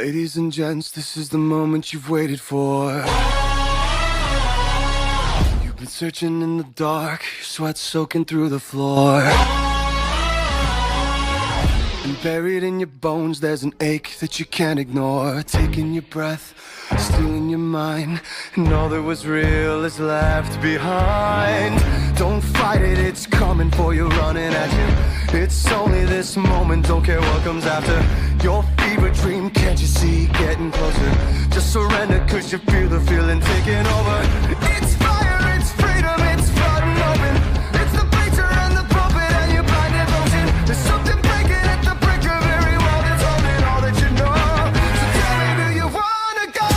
Ladies and gents, this is the moment you've waited for. You've been searching in the dark, your sweat soaking through the floor. And buried in your bones, there's an ache that you can't ignore. Taking your breath, stealing your mind, and all that was real is left behind. Don't fight it, it's coming for you, running at you. It's only this moment, don't care what comes after. Your fever dream, can't you see, getting closer? Just surrender, cause you feel the feeling taking over. It's fire, it's freedom, it's flooding open. It's the preacher and the prophet and your blind devotion. There's something breaking at the brink of every wall that's holding all that you know. So tell me, do you wanna go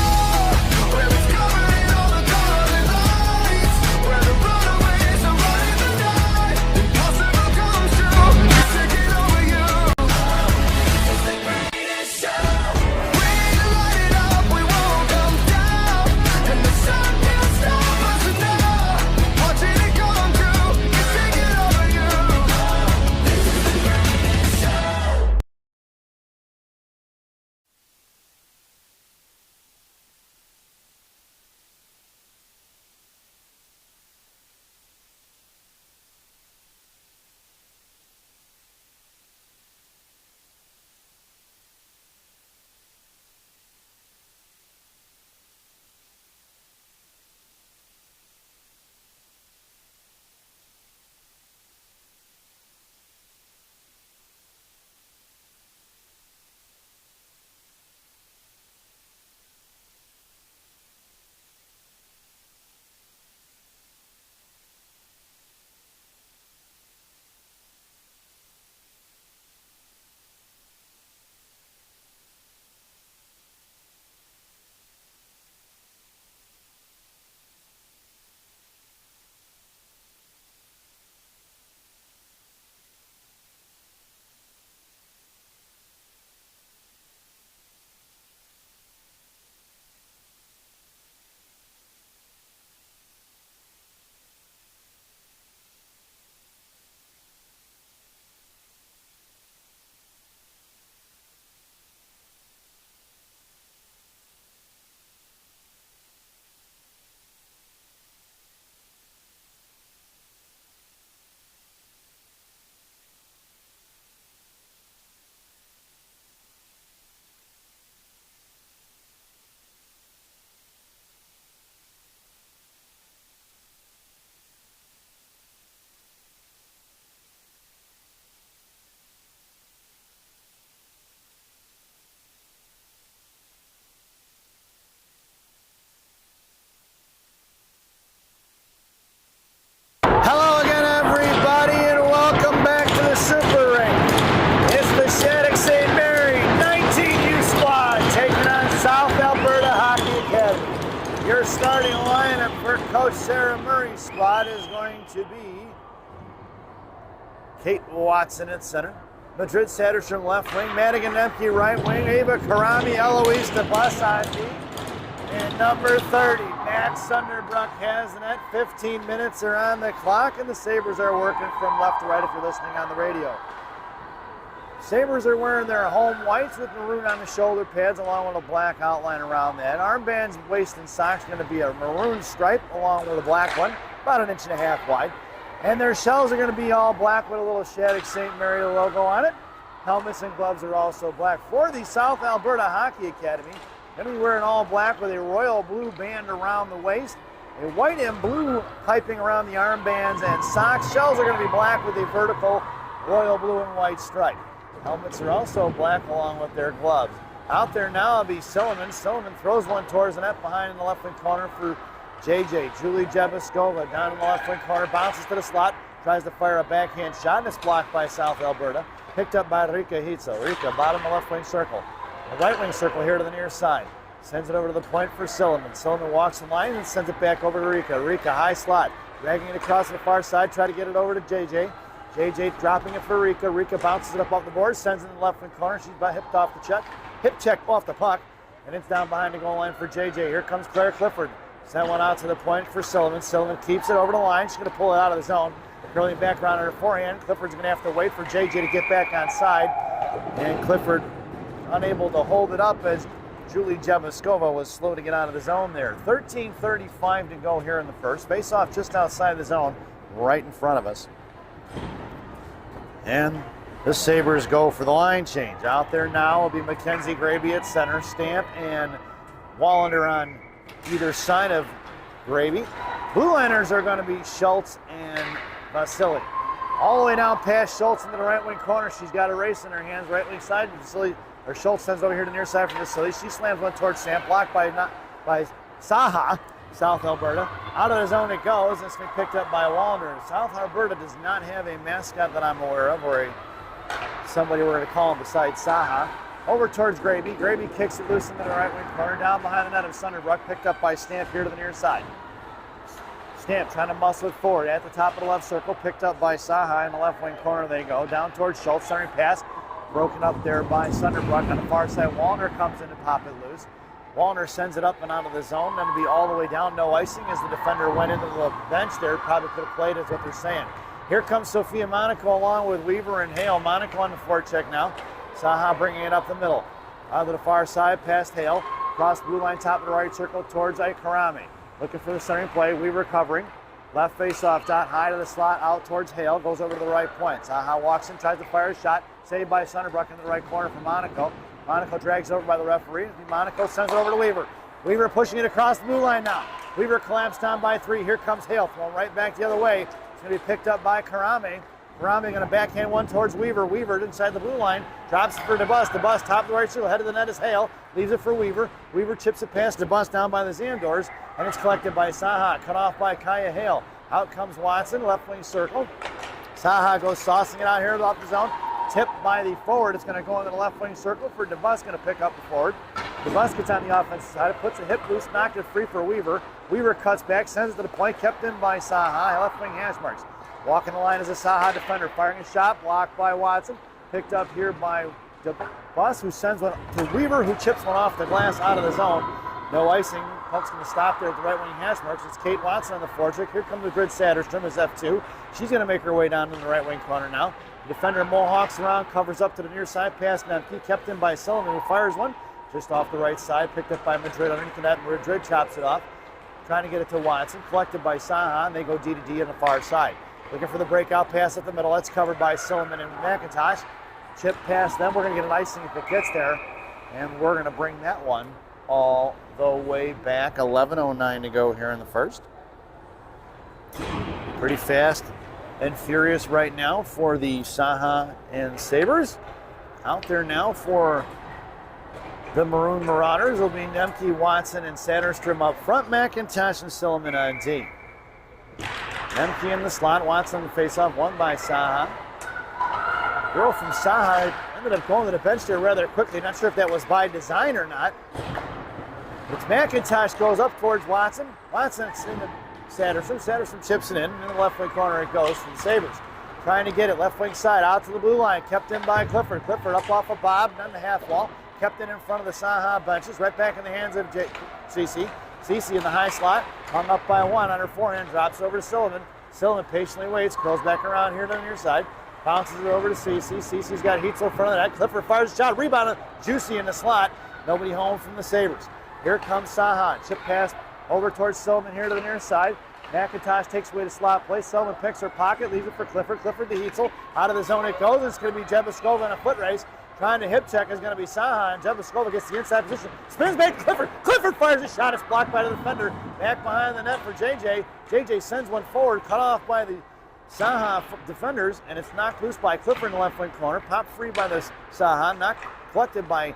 where it's covered in all the colors and lights, where the runaways are running the night? Impossible comes true, it's taking over you. Hello again, everybody, and welcome back to the Super Ring. It's the Shattuck St. Mary 19U squad taking on South Alberta Hockey Academy. Your starting lineup for Coach Sarah Murray's squad is going to be Kate Watson at center, Madrid Satterstrom left wing, Madigan Nemke right wing, Ava Karami, Eloise DeBussanti, and number 30, Matt Sunderbrook has the net. 15 minutes are on the clock, and the Sabres are working from left to right if you're listening on the radio. Sabres are wearing their home whites with maroon on the shoulder pads along with a black outline around that. Armbands, waist, and socks are going to be a maroon stripe along with a black one, about 1.5 inches wide. And their shells are going to be all black with a little Shattuck St. Mary logo on it. Helmets and gloves are also black. For the South Alberta Hockey Academy, going to be wearing all black with a royal blue band around the waist, a white and blue piping around the armbands and socks. Shells are going to be black with a vertical royal blue and white stripe. Helmets are also black along with their gloves. Out there now will be Silliman. Silliman throws one towards the net behind in the left wing corner for JJ. Julie Jebaskova down in the left wing corner, bounces to the slot, tries to fire a backhand shot, and it's blocked by South Alberta. Picked up by Rika Hitzel. Rika, bottom of the left wing circle. The right wing circle here to the near side. Sends it over to the point for Silliman. Silliman walks the line and sends it back over to Rika. Rika, high slot. Dragging it across to the far side. Try to get it over to JJ. JJ dropping it for Rika. Rika bounces it up off the board. Sends it in the left wing corner. She's about hipped off the check. Hip check off the puck. And it's down behind the goal line for JJ. Here comes Claire Clifford. Send one out to the point for Silliman. Silliman keeps it over the line. She's going to pull it out of the zone. Curling back around on her forehand. Clifford's going to have to wait for JJ to get back on side. And Clifford unable to hold it up as Julie Jebaskova was slow to get out of the zone there. 13:35 to go here in the first. Face-off just outside the zone, right in front of us. And the Sabres go for the line change. Out there now will be Mackenzie Graby at center. Stamp and Wallander on either side of Graby. Blue liners are going to be Schultz and Vasily. All the way down past Schultz into the right wing corner. She's got a race in her hands, right wing side. Vasily, or Schultz sends over here to the near side for Vasily. She slams one towards Stamp, blocked by SAHA, South Alberta. Out of the zone it goes. It's going to be picked up by Wallander. South Alberta does not have a mascot that I'm aware of, or somebody we're going to call him besides SAHA. Over towards Graby. Graby kicks it loose into the right wing corner. Down behind the net of Sunderbrook. Picked up by Stamp here to the near side. Stamp trying to muscle it forward at the top of the left circle. Picked up by SAHA in the left wing corner. They go down towards Schultz. Centering pass. Broken up there by Sunderbrook on the far side. Wallner comes in to pop it loose. Wallner sends it up and out of the zone. Then to be all the way down. No icing as the defender went into the bench there. Probably could have played is what they're saying. Here comes Sophia Monaco along with Weaver and Hale. Monaco on the forecheck now. SAHA bringing it up the middle. Out to the far side, past Hale. Cross blue line, top of the right circle towards Aikarami. Looking for the centering play. Weaver covering. Left face off dot, high to the slot, out towards Hale. Goes over to the right point. SAHA walks in, tries to fire a shot. Saved by Sunderbrook in the right corner for Monaco. Monaco drags over by the referee. Monaco sends it over to Weaver. Weaver pushing it across the blue line now. Weaver collapsed down by 3. Here comes Hale, thrown right back the other way. It's going to be picked up by Karame. Karame going to backhand one towards Weaver. Weaver inside the blue line. Drops it for DeBus. DeBus top of the right circle. Head of the net is Hale. Leaves it for Weaver. Weaver chips it past DeBus down by the Zamdors. And it's collected by SAHA. Cut off by Kaya Hale. Out comes Watson. Left wing circle. SAHA goes saucing it out here off the zone. Tipped by the forward. It's going to go into the left wing circle for DeBus. Going to pick up the forward. DeBus gets on the offensive side. Puts a hip loose. Knocked it free for Weaver. Weaver cuts back. Sends it to the point. Kept in by SAHA. Left wing hash marks. Walking the line is a SAHA defender. Firing a shot. Blocked by Watson. Picked up here by DeBus, who sends one to Weaver, who chips one off the glass out of the zone. No icing. Puck's going to stop there at the right wing hash marks. It's Kate Watson on the forecheck. Here comes the Grid Satterstrom as F2. She's going to make her way down to the right wing corner now. The defender Mohawks around, covers up to the near side, pass Nemke, kept in by Sullivan, who fires one just off the right side, picked up by Madrid underneath the net. Madrid chops it off, trying to get it to Watson, collected by SAHA, and they go D to D on the far side. Looking for the breakout pass at the middle. That's covered by Silliman and McIntosh. Chip past them. We're going to get an icing if it gets there, and we're going to bring that one all the way back. 11:09 to go here in the first. Pretty fast and furious right now for the SAHA and Sabres. Out there now for the Maroon Marauders will be Nemke, Watson, and Satterstrom up front. McIntosh and Silliman on D. Nemke in the slot. Watson face off, won by SAHA. Girl from SAHA ended up going to the bench there rather quickly. Not sure if that was by design or not. It's McIntosh goes up towards Watson. Watson's in the Satterstrom. Satterstrom chips it in the left wing corner it goes for the Sabres. Trying to get it left wing side out to the blue line. Kept in by Clifford. Clifford up off of Bob, down the half wall. Kept it in front of the SAHA benches. Right back in the hands of Cece. Cece in the high slot. Hung up by 1 on her forehand. Drops over to Sullivan. Sullivan patiently waits. Curls back around here to the near side. Bounces it over to Cece. Cece's got Heitzel in front of the net. Clifford fires a shot. Rebound. Juicy in the slot. Nobody home from the Sabres. Here comes SAHA. Chip pass over towards Sullivan here to the near side. McIntosh takes away the slot play. Sullivan picks her pocket, leaves it for Clifford. Clifford to Heitzel. Out of the zone it goes. It's going to be Jebaskova in a foot race. Trying to hip check is going to be SAHA, and Jebaskova gets the inside position. Spins back to Clifford. Clifford fires a shot. It's blocked by the defender. Back behind the net for JJ. JJ sends one forward, cut off by the SAHA defenders, and it's knocked loose by Clifford in the left wing corner. Popped free by the SAHA. Knocked collected by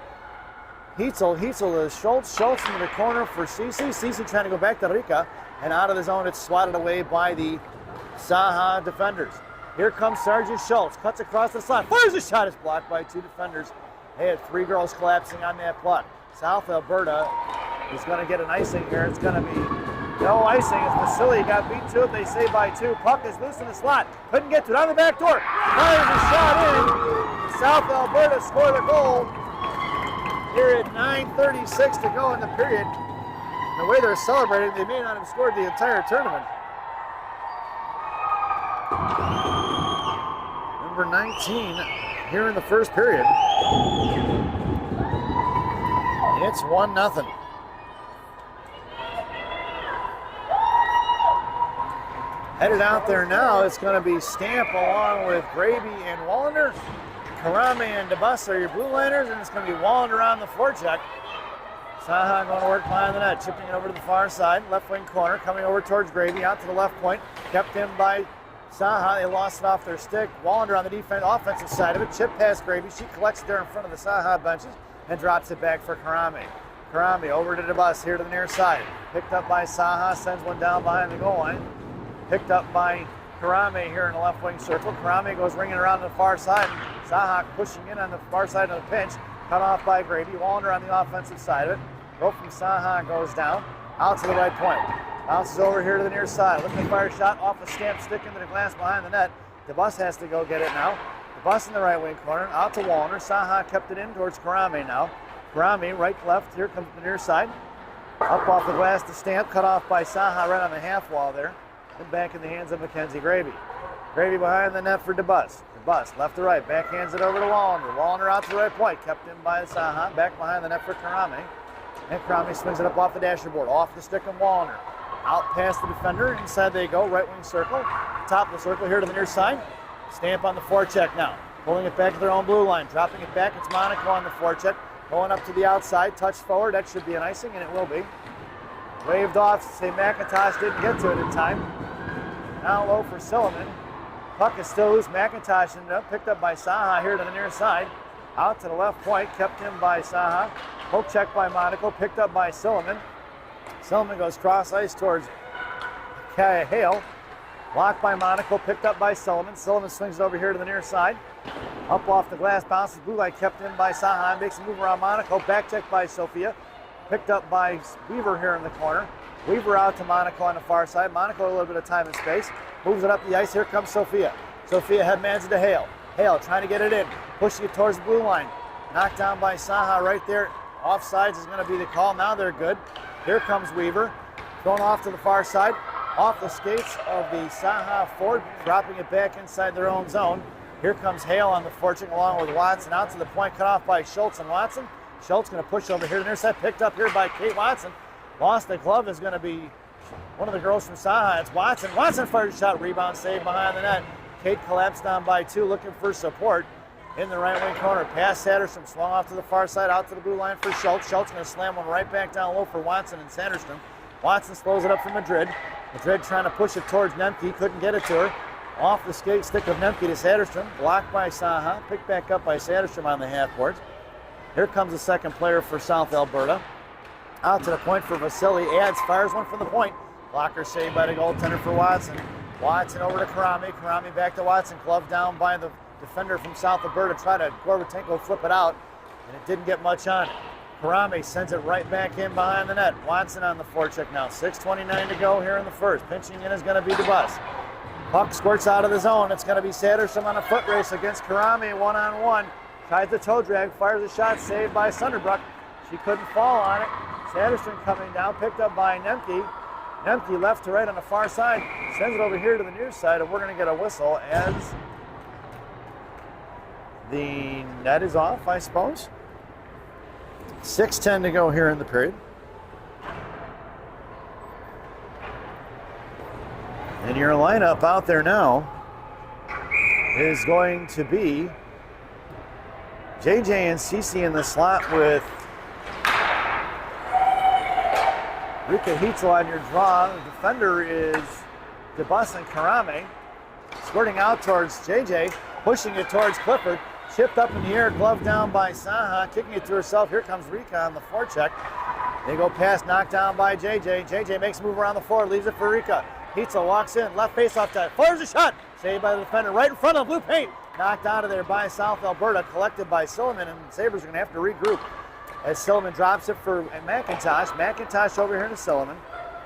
Heitzel. Heitzel to Schultz. Schultz into the corner for Cece. Cece trying to go back to Rika. And out of the zone, it's swatted away by the SAHA defenders. Here comes Sergeant Schultz. Cuts across the slot. Fires a shot. It's blocked by 2 defenders. They had 3 girls collapsing on that block. South Alberta is going to get an icing here. It's going to be no icing as Vasily got beat to it. They say by 2. Puck is loose in the slot. Couldn't get to it on the back door. Fires a shot in. South Alberta scored a goal here at 9:36 to go in the period. The way they're celebrating, they may not have scored the entire tournament. Number 19 here in the first period. It's 1-0. Headed out there now, it's going to be Stamp along with Gravy and Wallander. Karame and DeBus are your blue liners, and it's going to be Wallander on the forecheck. SAHA going to work behind the net, chipping it over to the far side, left wing corner, coming over towards Gravy, out to the left point, kept in by SAHA. They lost it off their stick. Wallander on the offensive side of it, chip past Gravy. She collects it there in front of the SAHA benches and drops it back for Karame. Karame over to DeBus here to the near side. Picked up by SAHA, sends one down behind the goal line. Picked up by Karame here in the left wing circle. Karame goes ringing around to the far side. SAHA pushing in on the far side of the pinch. Cut off by Gravy. Wallander on the offensive side of it. Rope from SAHA goes down. Out to the right point. Bounces over here to the near side. Looking to fire a shot off the Stamp stick into the glass behind the net. DeBus has to go get it now. DeBus in the right wing corner. Out to Wallander. SAHA kept it in towards Karame now. Karame right left. Here comes the near side. Up off the glass to Stamp. Cut off by SAHA right on the half wall there. And back in the hands of Mackenzie Gravy. Gravy behind the net for DeBus. DeBus left to right, backhands it over to Wallander. Wallander out to the right point, kept in by SAHA. Back behind the net for Karame. And Karame swings it up off the dashboard, off the stick of Wallander. Out past the defender, inside they go, right wing circle. Top of the circle here to the near side. Stamp on the forecheck now. Pulling it back to their own blue line, dropping it back. It's Monaco on the forecheck. Going up to the outside, touch forward. That should be an icing, and it will be. Waved off, say McIntosh didn't get to it in time. Now low for Silliman. Puck is still loose. McIntosh ended up picked up by SAHA here to the near side. Out to the left point, kept in by SAHA. Poke check by Monaco, picked up by Silliman. Silliman goes cross ice towards Hale. Blocked by Monaco, picked up by Silliman. Silliman swings it over here to the near side. Up off the glass, bounces blue line, kept in by SAHA. Makes a move around Monaco. Back check by Sophia. Picked up by Weaver here in the corner. Weaver out to Monaco on the far side. Monaco a little bit of time and space. Moves it up the ice. Here comes Sophia. Sophia headmans it to Hale. Hale trying to get it in. Pushing it towards the blue line. Knocked down by SAHA right there. Offsides is going to be the call. Now they're good. Here comes Weaver. Going off to the far side. Off the skates of the SAHA forward. Dropping it back inside their own zone. Here comes Hale on the forecheck along with Watson. Out to the point. Cut off by Schultz and Watson. Schultz going to push over here to the near side. Picked up here by Kate Watson. Lost the glove is going to be one of the girls from SAHA. It's Watson. Watson fired a shot. Rebound save behind the net. Kate collapsed down by two, looking for support in the right wing corner. Pass Satterstrom, swung off to the far side, out to the blue line for Schultz. Schultz going to slam one right back down low for Watson and Satterstrom. Watson slows it up for Madrid. Madrid trying to push it towards Nemke. Couldn't get it to her. Off the skate stick of Nemke to Satterstrom. Blocked by SAHA. Picked back up by Satterstrom on the half boards. Here comes the second player for South Alberta. Out to the point for Vasily. Adds, fires one from the point. Blocker saved by the goaltender for Watson. Watson over to Karame. Karame back to Watson. Glove down by the defender from South Alberta. Try to Gorbatenko flip it out, and it didn't get much on it. Karame sends it right back in behind the net. Watson on the forecheck now. 6:29 to go here in the first. Pinching in is going to be DeBus. Puck squirts out of the zone. It's going to be Satterstrom on a foot race against Karame one-on-one. Tries the toe drag, fires a shot, saved by Sunderbrook. She couldn't fall on it. Satterstrom coming down, picked up by Nemke. Nemke left to right on the far side, sends it over here to the near side, and we're going to get a whistle as the net is off, I suppose. 6:10 to go here in the period. And your lineup out there now is going to be JJ and Cece in the slot with Rika Heitzel on your draw. The defender is DeBus and Karame. Squirting out towards JJ, pushing it towards Clifford. Chipped up in the air, glove down by SAHA, kicking it to herself. Here comes Rika on the forecheck. They go past, knocked down by JJ. JJ makes a move around the floor, leaves it for Rika. Heitzel walks in, left face-off time, fires a shot. Saved by the defender right in front of blue paint. Knocked out of there by South Alberta, collected by Silliman, and Sabres are going to have to regroup as Silliman drops it for McIntosh. McIntosh over here to Silliman.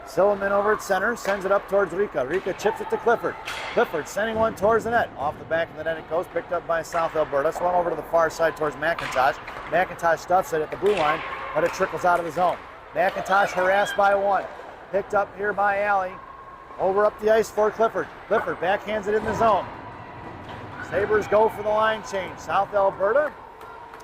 Silliman over at center, sends it up towards Rika. Rika chips it to Clifford. Clifford sending one towards the net. Off the back of the net it goes, picked up by South Alberta. Swung over to the far side towards McIntosh. McIntosh stuffs it at the blue line, but it trickles out of the zone. McIntosh harassed by one. Picked up here by Alley. Over up the ice for Clifford. Clifford backhands it in the zone. Sabres go for the line change. South Alberta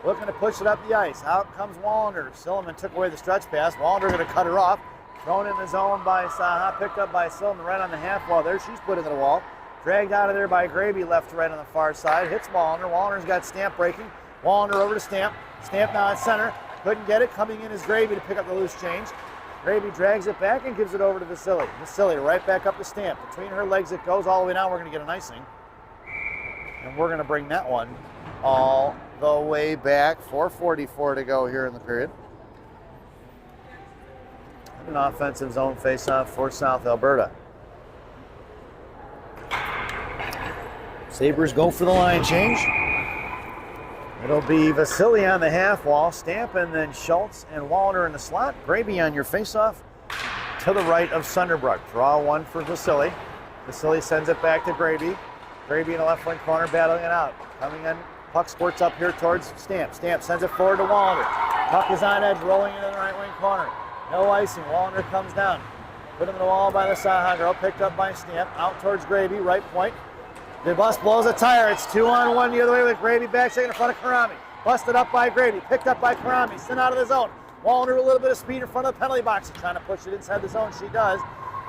looking to push it up the ice. Out comes Wallander. Silliman took away the stretch pass. Wallander going to cut her off. Thrown in the zone by SAHA. Picked up by Silliman right on the half wall there. She's put into the wall. Dragged out of there by Graby, left to right on the far side. Hits Wallander. Wallander's got Stamp breaking. Wallander over to Stamp. Stamp now at center. Couldn't get it. Coming in is Graby to pick up the loose change. Graby drags it back and gives it over to Vasily. Vasily right back up to Stamp. Between her legs it goes all the way down. We're going to get an icing. And we're going to bring that one all the way back. 4:44 to go here in the period. An offensive zone face-off for South Alberta. Sabres go for the line change. It'll be Vasily on the half wall, Stamp, and then Schultz and Wallander in the slot. Graby on your face-off to the right of Sunderbrook. Draw one for Vasily. Vasily sends it back to Graby. Graby in the left wing corner battling it out. Coming in, puck squirts up here towards Stamp. Stamp sends it forward to Wallander. Puck is on edge, rolling into the right wing corner. No icing. Wallander comes down. Put him in the wall by the SAHA girl. Picked up by Stamp. Out towards Graby, right point. The bus blows a tire. It's 2-on-1 the other way with Graby back checking in front of Karami. Busted up by Graby. Picked up by Karami. Sent out of the zone. Wallander with a little bit of speed in front of the penalty box. Trying to push it inside the zone. She does.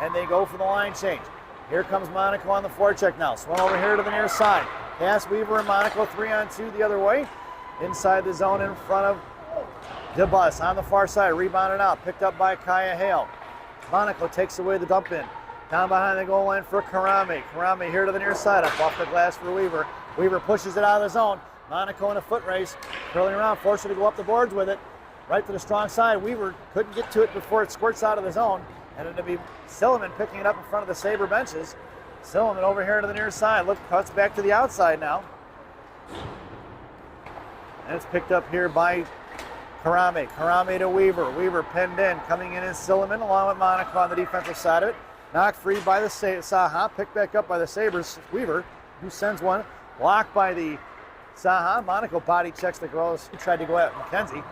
And they go for the line change. Here comes Monaco on the forecheck now. Swung over here to the near side. Pass Weaver and Monaco 3-on-2 the other way. Inside the zone in front of DeBus on the far side. Rebounded out. Picked up by Kaya Hale. Monaco takes away the dump in. Down behind the goal line for Karami. Karami here to the near side. Up off the glass for Weaver. Weaver pushes it out of the zone. Monaco in a foot race. Curling around. Forced her to go up the boards with it. Right to the strong side. Weaver couldn't get to it before it squirts out of the zone. And it'll be Silliman picking it up in front of the Sabre benches. Silliman over here to the near side. Look, cuts back to the outside now. And it's picked up here by Karami. Karami to Weaver. Weaver pinned in. Coming in is Silliman along with Monaco on the defensive side of it. Knocked free by the SAHA. Picked back up by the Sabres. Weaver, who sends one. Blocked by the SAHA. Monaco body checks the girls. He tried to go at McKenzie.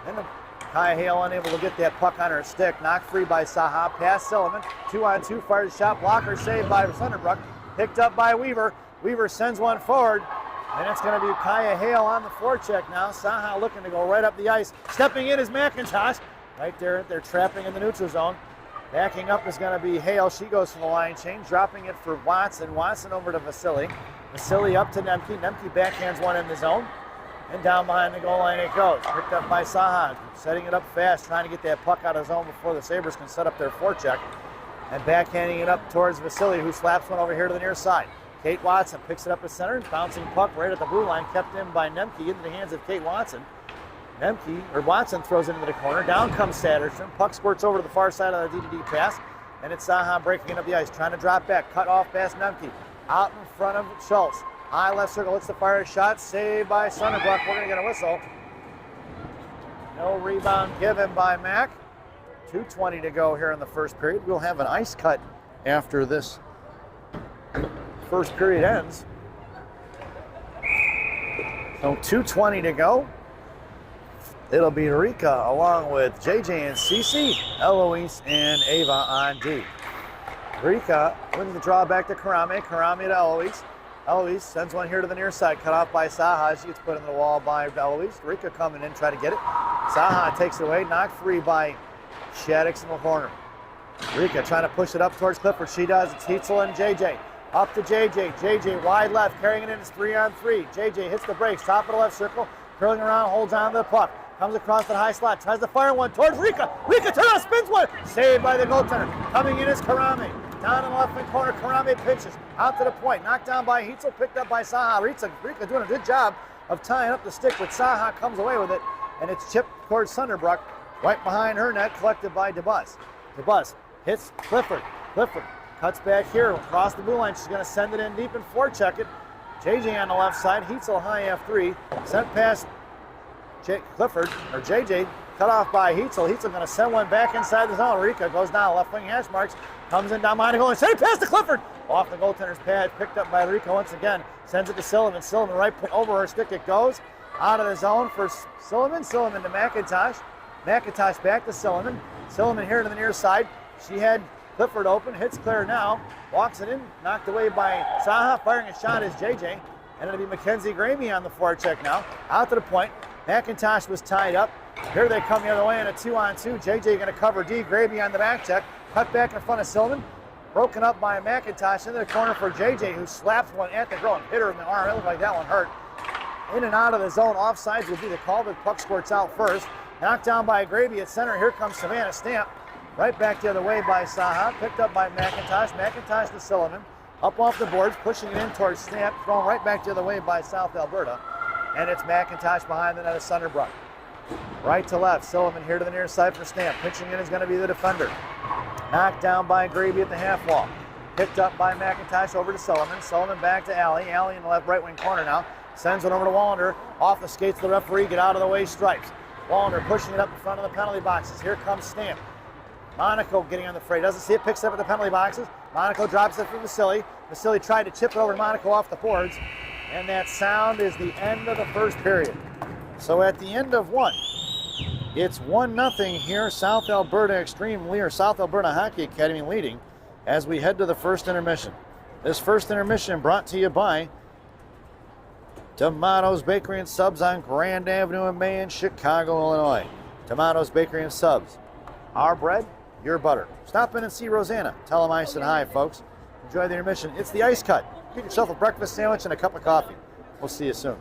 And the Kaya Hale unable to get that puck on her stick. Knocked free by SAHA. Past Silliman. 2-on-2. Fires a shot. Blocker saved by Sunderbrook. Picked up by Weaver. Weaver sends one forward. And it's going to be Kaya Hale on the forecheck now. SAHA looking to go right up the ice. Stepping in is McIntosh. Right there, they're trapping in the neutral zone. Backing up is going to be Hale. She goes for the line change. Dropping it for Watson. Watson over to Vasily. Vasily up to Nemke. Nemke backhands one in the zone. And down behind the goal line it goes. Picked up by SAHA. Setting it up fast. Trying to get that puck out of the zone before the Sabres can set up their forecheck. And backhanding it up towards Vasily, who slaps one over here to the near side. Kate Watson picks it up at center. Bouncing puck right at the blue line. Kept in by Nemke into the hands of Kate Watson. Watson throws it into the corner. Down comes Satterstrom. Puck squirts over to the far side of the DDD pass. And it's SAHA breaking it up the ice. Trying to drop back. Cut off past Nemke. Out in front of Schultz. High left circle. Looks to fire a shot. Saved by Sunderbrook. We're going to get a whistle. No rebound given by Mack. 2:20 to go here in the first period. We'll have an ice cut after this first period ends. So 2:20 to go. It'll be Rika along with JJ and Cece, Eloise and Ava on D. Rika wins the draw back to Karami. Karami to Eloise. Eloise sends one here to the near side, cut off by SAHA. She gets put into the wall by Eloise. Rika coming in, trying to get it. SAHA takes it away, knocked free by Shaddix in the corner. Rika trying to push it up towards Clifford. She does. It's Heitzel and JJ. Up to JJ. JJ wide left, carrying it in. It's 3-on-3. JJ hits the brakes, top of the left circle, curling around, holds on to the puck. Comes across the high slot, tries to fire one towards Rika. Rika turns around, spins one. Saved by the goaltender. Coming in is Karami. Down in the left wing corner, Karami pitches out to the point. Knocked down by Heitzel, picked up by SAHA. Rika doing a good job of tying up the stick, but SAHA comes away with it, and it's chipped towards Sunderbrook. Right behind her net, collected by DeBus. DeBus hits Clifford. Clifford cuts back here across the blue line. She's going to send it in deep and forecheck it. JJ on the left side. Heitzel high F3. Sent past Clifford, or JJ, cut off by Heitzel. Heitzel going to send one back inside the zone. Rika goes down, left wing hash marks, comes in down behind the goal and send it past to Clifford. Off the goaltender's pad, picked up by Rika once again. Sends it to Silliman. Silliman right over her stick it goes. Out of the zone for Silliman. Silliman to McIntosh. McIntosh back to Silliman. Silliman here to the near side. She had Clifford open, hits clear now. Walks it in, knocked away by SAHA. Firing a shot is JJ. And it'll be Mackenzie Gramey on the forecheck now. Out to the point. McIntosh was tied up. Here they come the other way in a 2-on-2. JJ going to cover D. Gravy on the back check. Cut back in front of Silliman. Broken up by McIntosh into the corner for JJ, who slaps one at the ground. Hit her in the arm. It looked like that one hurt. In and out of the zone. Offsides would be the call, but puck squirts out first. Knocked down by Gravy at center. Here comes Savannah Stamp. Right back the other way by Saha. Picked up by McIntosh. McIntosh to Silliman. Up off the boards, pushing it in towards Stamp. Thrown right back the other way by South Alberta. And it's McIntosh behind the net of Sunderbrook. Right to left. Silliman here to the near side for Stamp. Pitching in is going to be the defender. Knocked down by Gravy at the half wall. Picked up by McIntosh over to Silliman. Silliman back to Alley. Alley in the left right wing corner now. Sends it over to Wallander. Off the skates of the referee. Get out of the way. Stripes. Wallander pushing it up in front of the penalty boxes. Here comes Stamp. Monaco getting on the fray. Doesn't see it. Picks it up at the penalty boxes. Monaco drops it for Vasily. Vasily tried to chip it over to Monaco off the boards. And that sound is the end of the first period. So at the end of one, it's 1-0 here. South Alberta Extreme or South Alberta Hockey Academy leading as we head to the first intermission. This first intermission brought to you by Tomato's Bakery and Subs on Grand Avenue in May in Chicago, Illinois. Tomato's Bakery and Subs. Our bread, your butter. Stop in and see Rosanna. Tell them I said hi, folks. Enjoy the intermission. It's the Ice Cut. Get yourself a breakfast sandwich and a cup of coffee. We'll see you soon.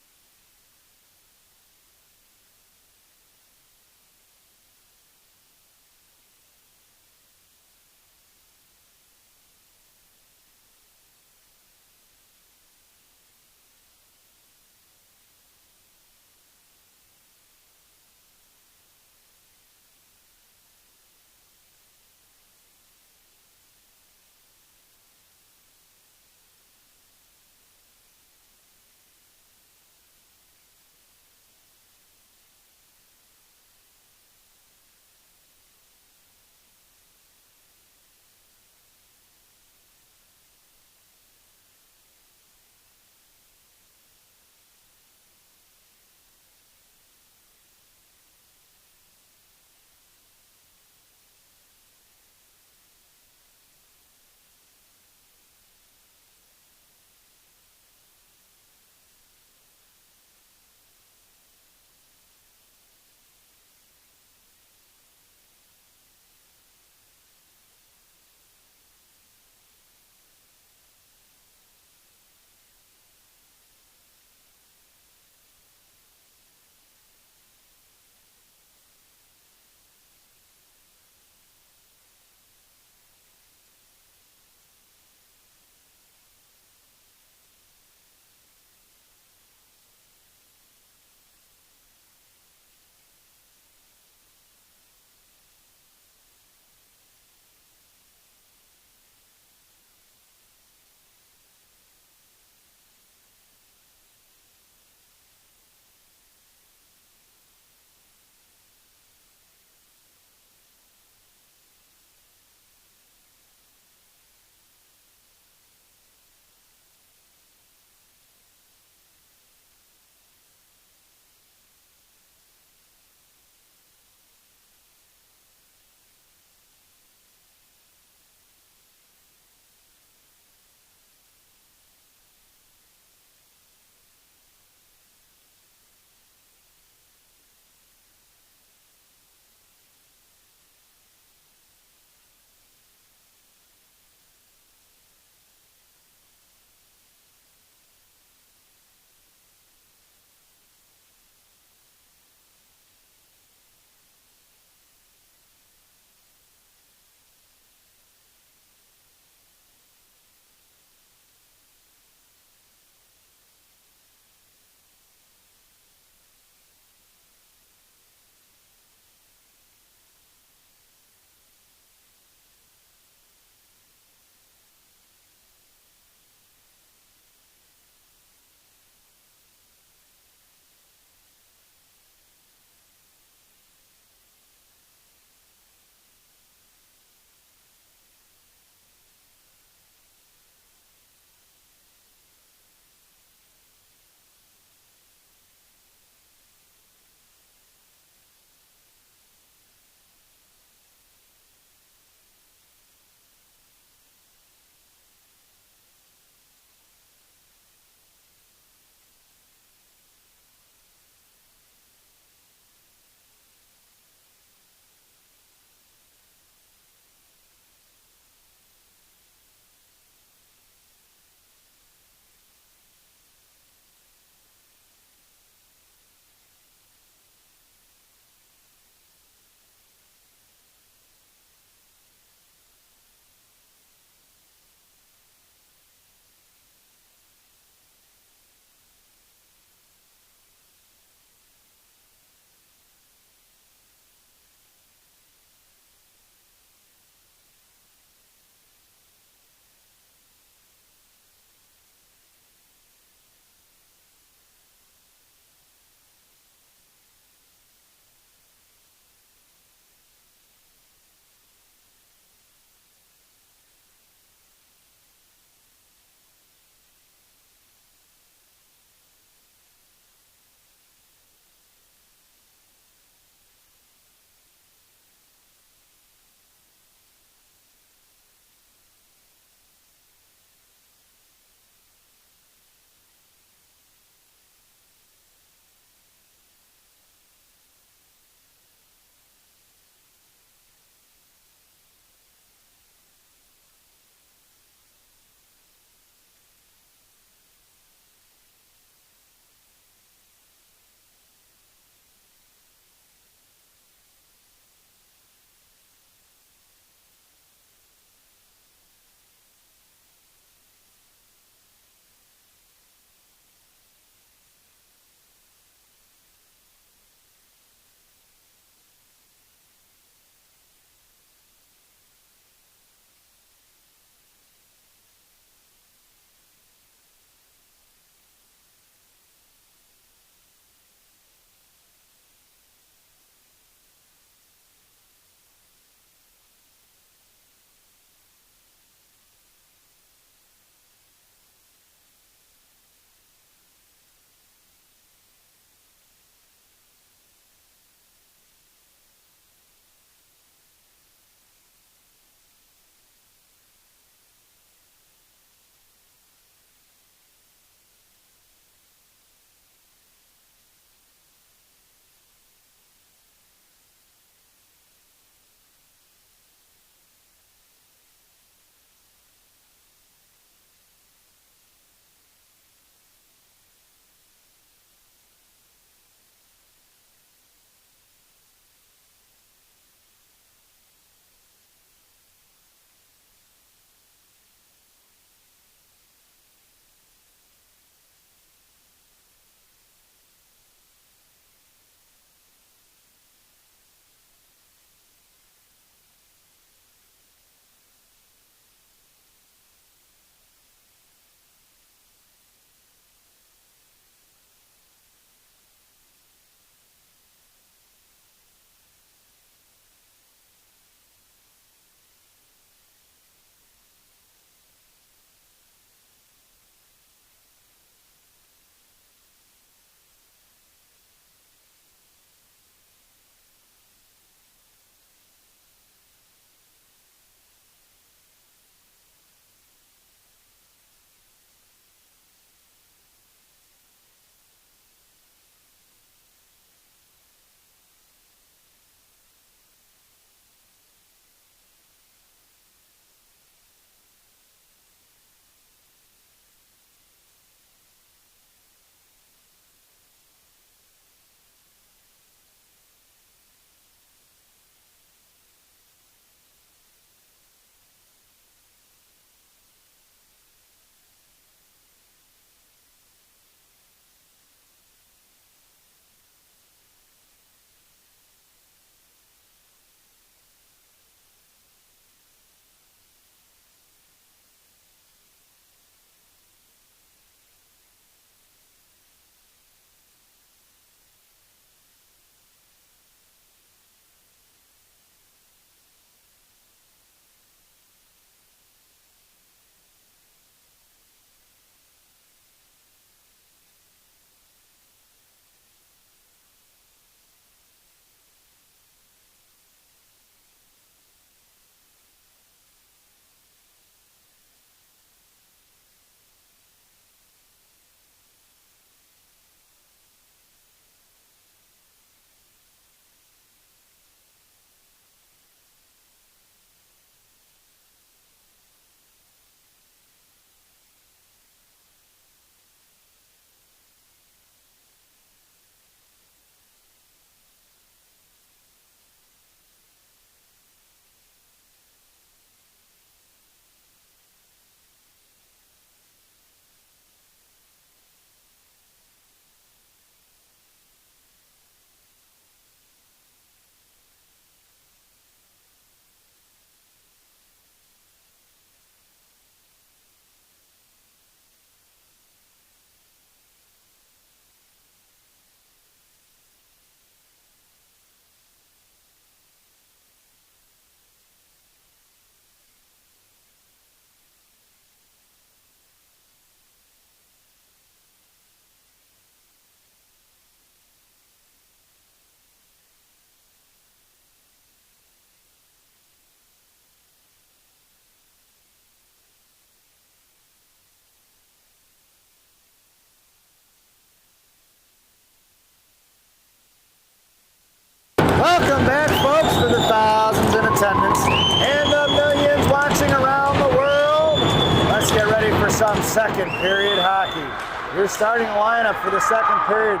Some second period hockey. Your starting lineup for the second period.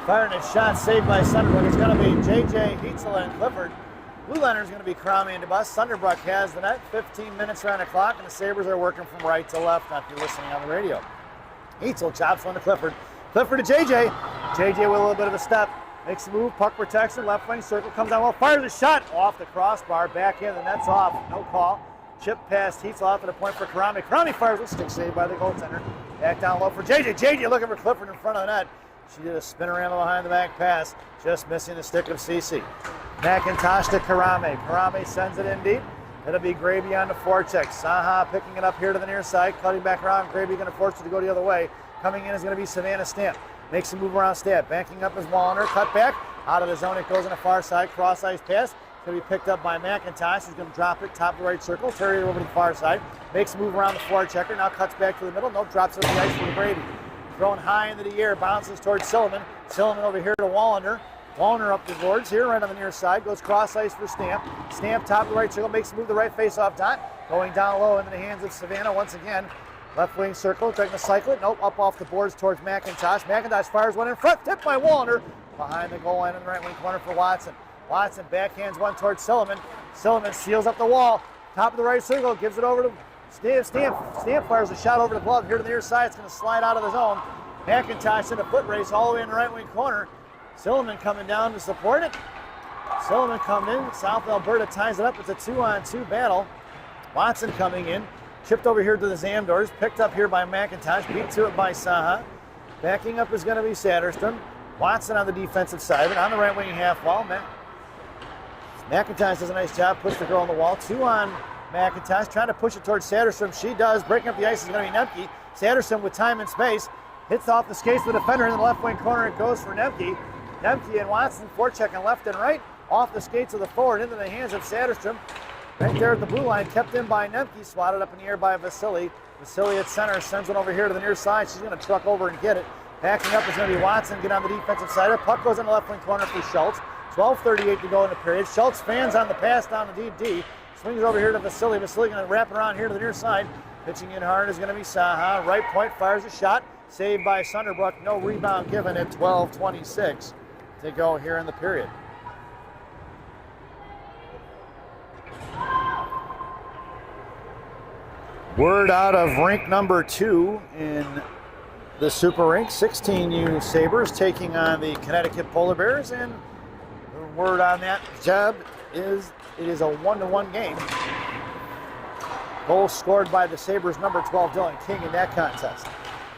Firing a shot saved by Sunderbrook. It's going to be J.J. Heitzel and Clifford. Blue liner is going to be Cromie and DeBus. Sunderbrook has the net. 15 minutes around the clock, and the Sabres are working from right to left after you're listening on the radio. Heitzel chops one to Clifford. Clifford to J.J. J.J. with a little bit of a step. Makes a move, puck protection, left wing circle, comes down well, fires a shot off the crossbar, back in, the net's off, no call. Chip past Heitzel out to the point for Cromie. Cromie fires a stick save by the goaltender. Back down low for J.J. J.J. looking for Clifford in front of the net. She did a spinorama behind the back pass, just missing the stick of Cece. McIntosh to Cromie. Cromie sends it in deep. It'll be Gravy on the forecheck. SAHA picking it up here to the near side, cutting back around. Gravy going to force it to go the other way. Coming in is going to be Savannah Stamp. Makes a move around Stamp. Banking up is Wallner. Cut back. Out of the zone. It goes on the far side. Cross ice pass. It's going to be picked up by McIntosh. He's going to drop it top of the right circle. Carry it over to the far side. Makes a move around the forechecker. Now cuts back to the middle. Nope, drops it on the ice for the Gravy. Thrown high into the air. Bounces towards Silliman. Silliman over here to Wallner. Wallner up the boards here, right on the near side. Goes cross ice for Stamp. Stamp top of the right circle. Makes a move the right face off dot. Going down low into the hands of Savannah once again. Left wing circle, trying to cycle it. Nope, up off the boards towards McIntosh. McIntosh fires one in front, tipped by Wallner. Behind the goal line in the right wing corner for Watson. Watson backhands one towards Silliman. Silliman seals up the wall. Top of the right circle, gives it over to Stamp. Stamp fires a shot over the glove here to the near side. It's going to slide out of the zone. McIntosh in a foot race all the way in the right wing corner. Silliman coming down to support it. Silliman coming in. South Alberta ties it up. It's a 2-on-2 battle. Watson coming in. Chipped over here to the Zamdors, picked up here by McIntosh, beat to it by Saha. Backing up is going to be Satterstrom. Watson on the defensive side, but on the right wing half wall. McIntosh does a nice job, puts the girl on the wall. 2 on McIntosh, trying to push it towards Satterstrom. She does. Breaking up the ice is going to be Nemke. Satterstrom with time and space. Hits off the skates of the defender in the left wing corner. It goes for Nemke. Nemke and Watson forechecking left and right. Off the skates of the forward into the hands of Satterstrom. Right there at the blue line, kept in by Nemke, swatted up in the air by Vasily. Vasily at center, sends one over here to the near side. She's going to truck over and get it. Backing up is going to be Watson, get on the defensive side. Puck goes in the left wing corner for Schultz. 12:38 to go in the period. Schultz fans on the pass down the deep D. Swings over here to Vasily. Vasily going to wrap it around here to the near side. Pitching in hard is going to be Saha. Right point, fires a shot. Saved by Sunderbrook. No rebound given at 12:26 to go here in the period. Word out of rink number 2 in the Super Rink. 16U Sabres taking on the Connecticut Polar Bears, and the word on that job is it is a 1-1 game. Goal scored by the Sabres number 12 Dylan King in that contest.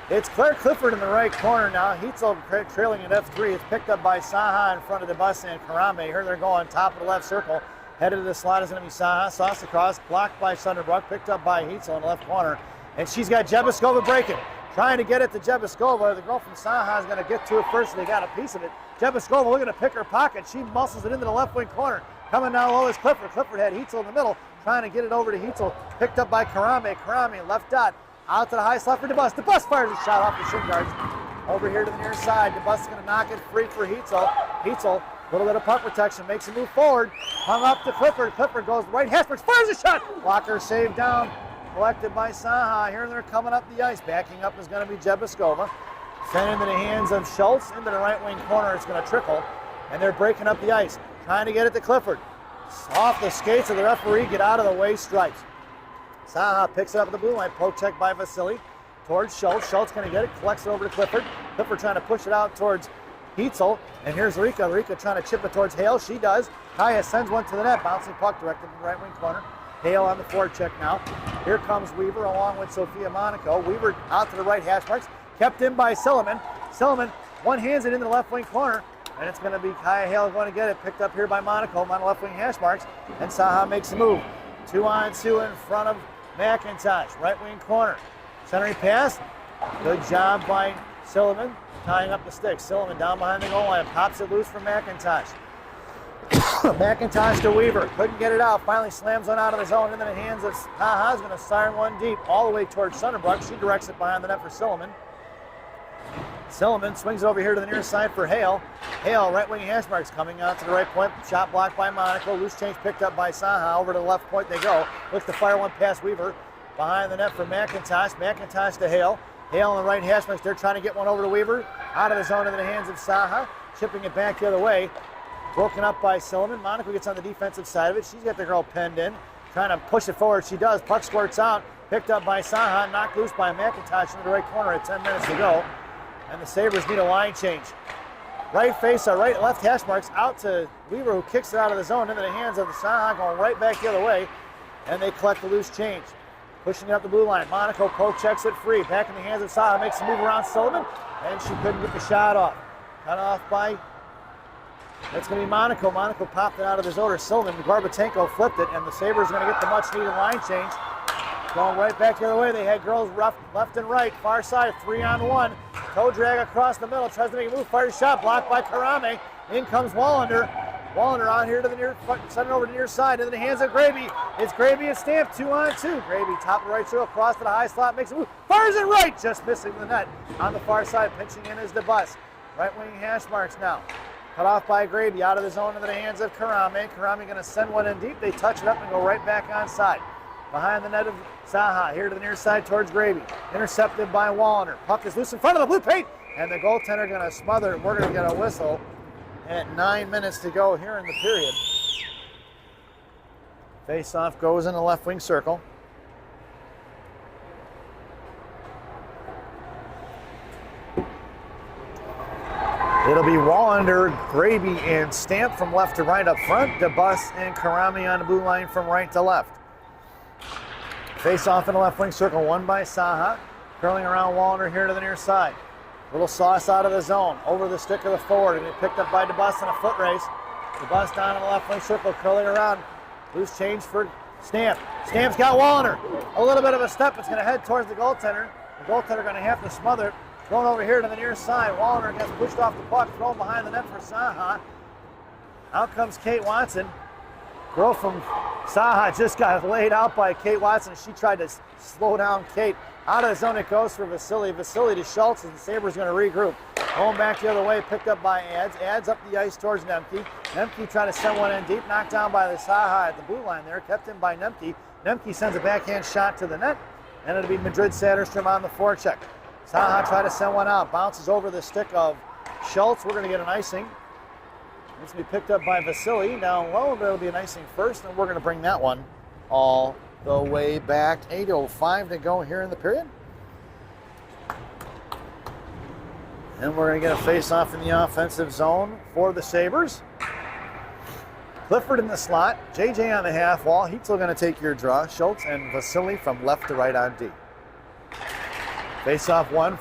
It's Claire Clifford in the right corner now. Heitzel trailing at F3. It's picked up by Saha in front of DeBus and Karame. Here they're going top of the left circle. Headed to the slot is going to be Saha. Sauce across, blocked by Sunderbrook, picked up by Heitzel in the left corner. And she's got Jebiskova breaking. Trying to get it to Jebiskova. The girl from Saha is going to get to it first, and they got a piece of it. Jebiskova looking to pick her pocket. She muscles it into the left wing corner. Coming down low is Clifford. Clifford had Heitzel in the middle, trying to get it over to Heitzel. Picked up by Karame. Karame, left dot. Out to the high slot for DeBus. DeBus fires a shot off the shin guards. Over here to the near side. DeBus is going to knock it free for Heitzel. Heitzel, a little bit of puck protection, makes a move forward. Hung up to Clifford. Clifford goes right. Hesper's fires a shot. Blocker saved down. Collected by Saha. Here they're coming up the ice. Backing up is going to be Jebiskova. Sent into the hands of Schultz. Into the right wing corner. It's going to trickle. And they're breaking up the ice. Trying to get it to Clifford. Off the skates of the referee. Get out of the way. Stripes. Saha picks it up at the blue line. Poke check by Vasily. Towards Schultz. Schultz going to get it. Collects it over to Clifford. Clifford trying to push it out towards Heitzel. And here's Rika. Rika trying to chip it towards Hale. She does. Kaya sends one to the net. Bouncing puck directed to the right wing corner. Hale on the forecheck now. Here comes Weaver along with Sophia Monaco. Weaver out to the right hash marks. Kept in by Silliman. Silliman one-hands it into the left wing corner. And it's going to be Kaya Hale going to get it. Picked up here by Monaco on the left wing hash marks. And Saha makes a move. 2-on-2 in front of McIntosh. Right wing corner. Centering pass. Good job by Silliman. Tying up the stick. Silliman down behind the goal line. Pops it loose for McIntosh. McIntosh to Weaver. Couldn't get it out. Finally slams one out of the zone into the hands of Saha. Is going to siren one deep all the way towards Sunderbrook. She directs it behind the net for Silliman. Silliman swings it over here to the near side for Hale. Hale, right wing hash marks coming out to the right point. Shot blocked by Monaco. Loose change picked up by Saha. Over to the left point they go. Looks to fire one past Weaver. behind the net for McIntosh. McIntosh to Hale. Hale on the right hash marks. They're trying to get one over to Weaver. Out of the zone into the hands of Saha. Chipping it back the other way. Broken up by Silliman. Monaco gets on the defensive side of it. She's got the girl penned in. Trying to push it forward. She does. Puck squirts out. Picked up by Saha. Knocked loose by McIntosh into the right corner at 10 minutes to go. And the Sabres need a line change. Right face, right left hash marks out to Weaver, who kicks it out of the zone into the hands of the Saha, going right back the other way. And they collect the loose change. Pushing it up the blue line. Monaco poke checks it free. Back in the hands of Saha. Makes a move around Sullivan. And she couldn't get the shot off. Cut off by, that's going to be Monaco. Monaco popped it out of the zone. Sullivan, Gorbatenko flipped it. And the Sabres are going to get the much needed line change. Going right back the other way. They had girls left and right. Far side, 3-on-1. Toe drag across the middle. Tries to make a move. Fires a shot. Blocked by Karame. In comes Wallander. Wallander out here to the near, sending over to the near side. Into the hands of Graby. It's Graby and Stamp. 2-on-2. Graby top of the right circle. Across to the high slot. Makes a move. Fires it right. Just missing the net. On the far side. Pinching in is DeBus. Right wing hash marks now. Cut off by Graby. Out of the zone into the hands of Karame. Karame going to send one in deep. They touch it up and go right back onside. Behind the net of Saha, here to the near side towards Graby. Intercepted by Wallander. Puck is loose in front of the blue paint, and the goaltender going to smother it. We're going to get a whistle at 9 minutes to go here in the period. Face-off goes in the left wing circle. It'll be Wallander, Graby, and Stamp from left to right up front. DeBus and Karame on the blue line from right to left. Face off in the left wing circle, won by Saha. Curling around Wallander here to the near side. Little sauce out of the zone, over the stick of the forward, and it picked up by DeBus in a foot race. DeBus down in the left wing circle, curling around. Loose change for Stamp. Stamp's got Wallander. A little bit of a step, it's going to head towards the goaltender. The goaltender going to have to smother it. Thrown over here to the near side. Wallander gets pushed off the puck, thrown behind the net for Saha. Out comes Kate Watson. Girl from Saha just got laid out by Kate Watson. She tried to slow down Kate. Out of the zone it goes for Vasily. Vasily to Schultz, and the Sabres going to regroup. Going back the other way, picked up by Ads. Ads up the ice towards Nemke. Nemke trying to send one in deep, knocked down by the Saha at the blue line there. Kept in by Nemke. Nemke sends a backhand shot to the net, and it'll be Madrid Satterstrom on the forecheck. Saha tried to send one out. Bounces over the stick of Schultz. We're going to get an icing. It's going to be picked up by Vasily down low, but it'll be an icing first, and we're going to bring that one all the way back. 8:05 to go here in the period. And we're going to get a face-off in the offensive zone for the Sabres. Clifford in the slot, JJ on the half wall. Heatzel going to take your draw. Schultz and Vasily from left to right on D. Face-off one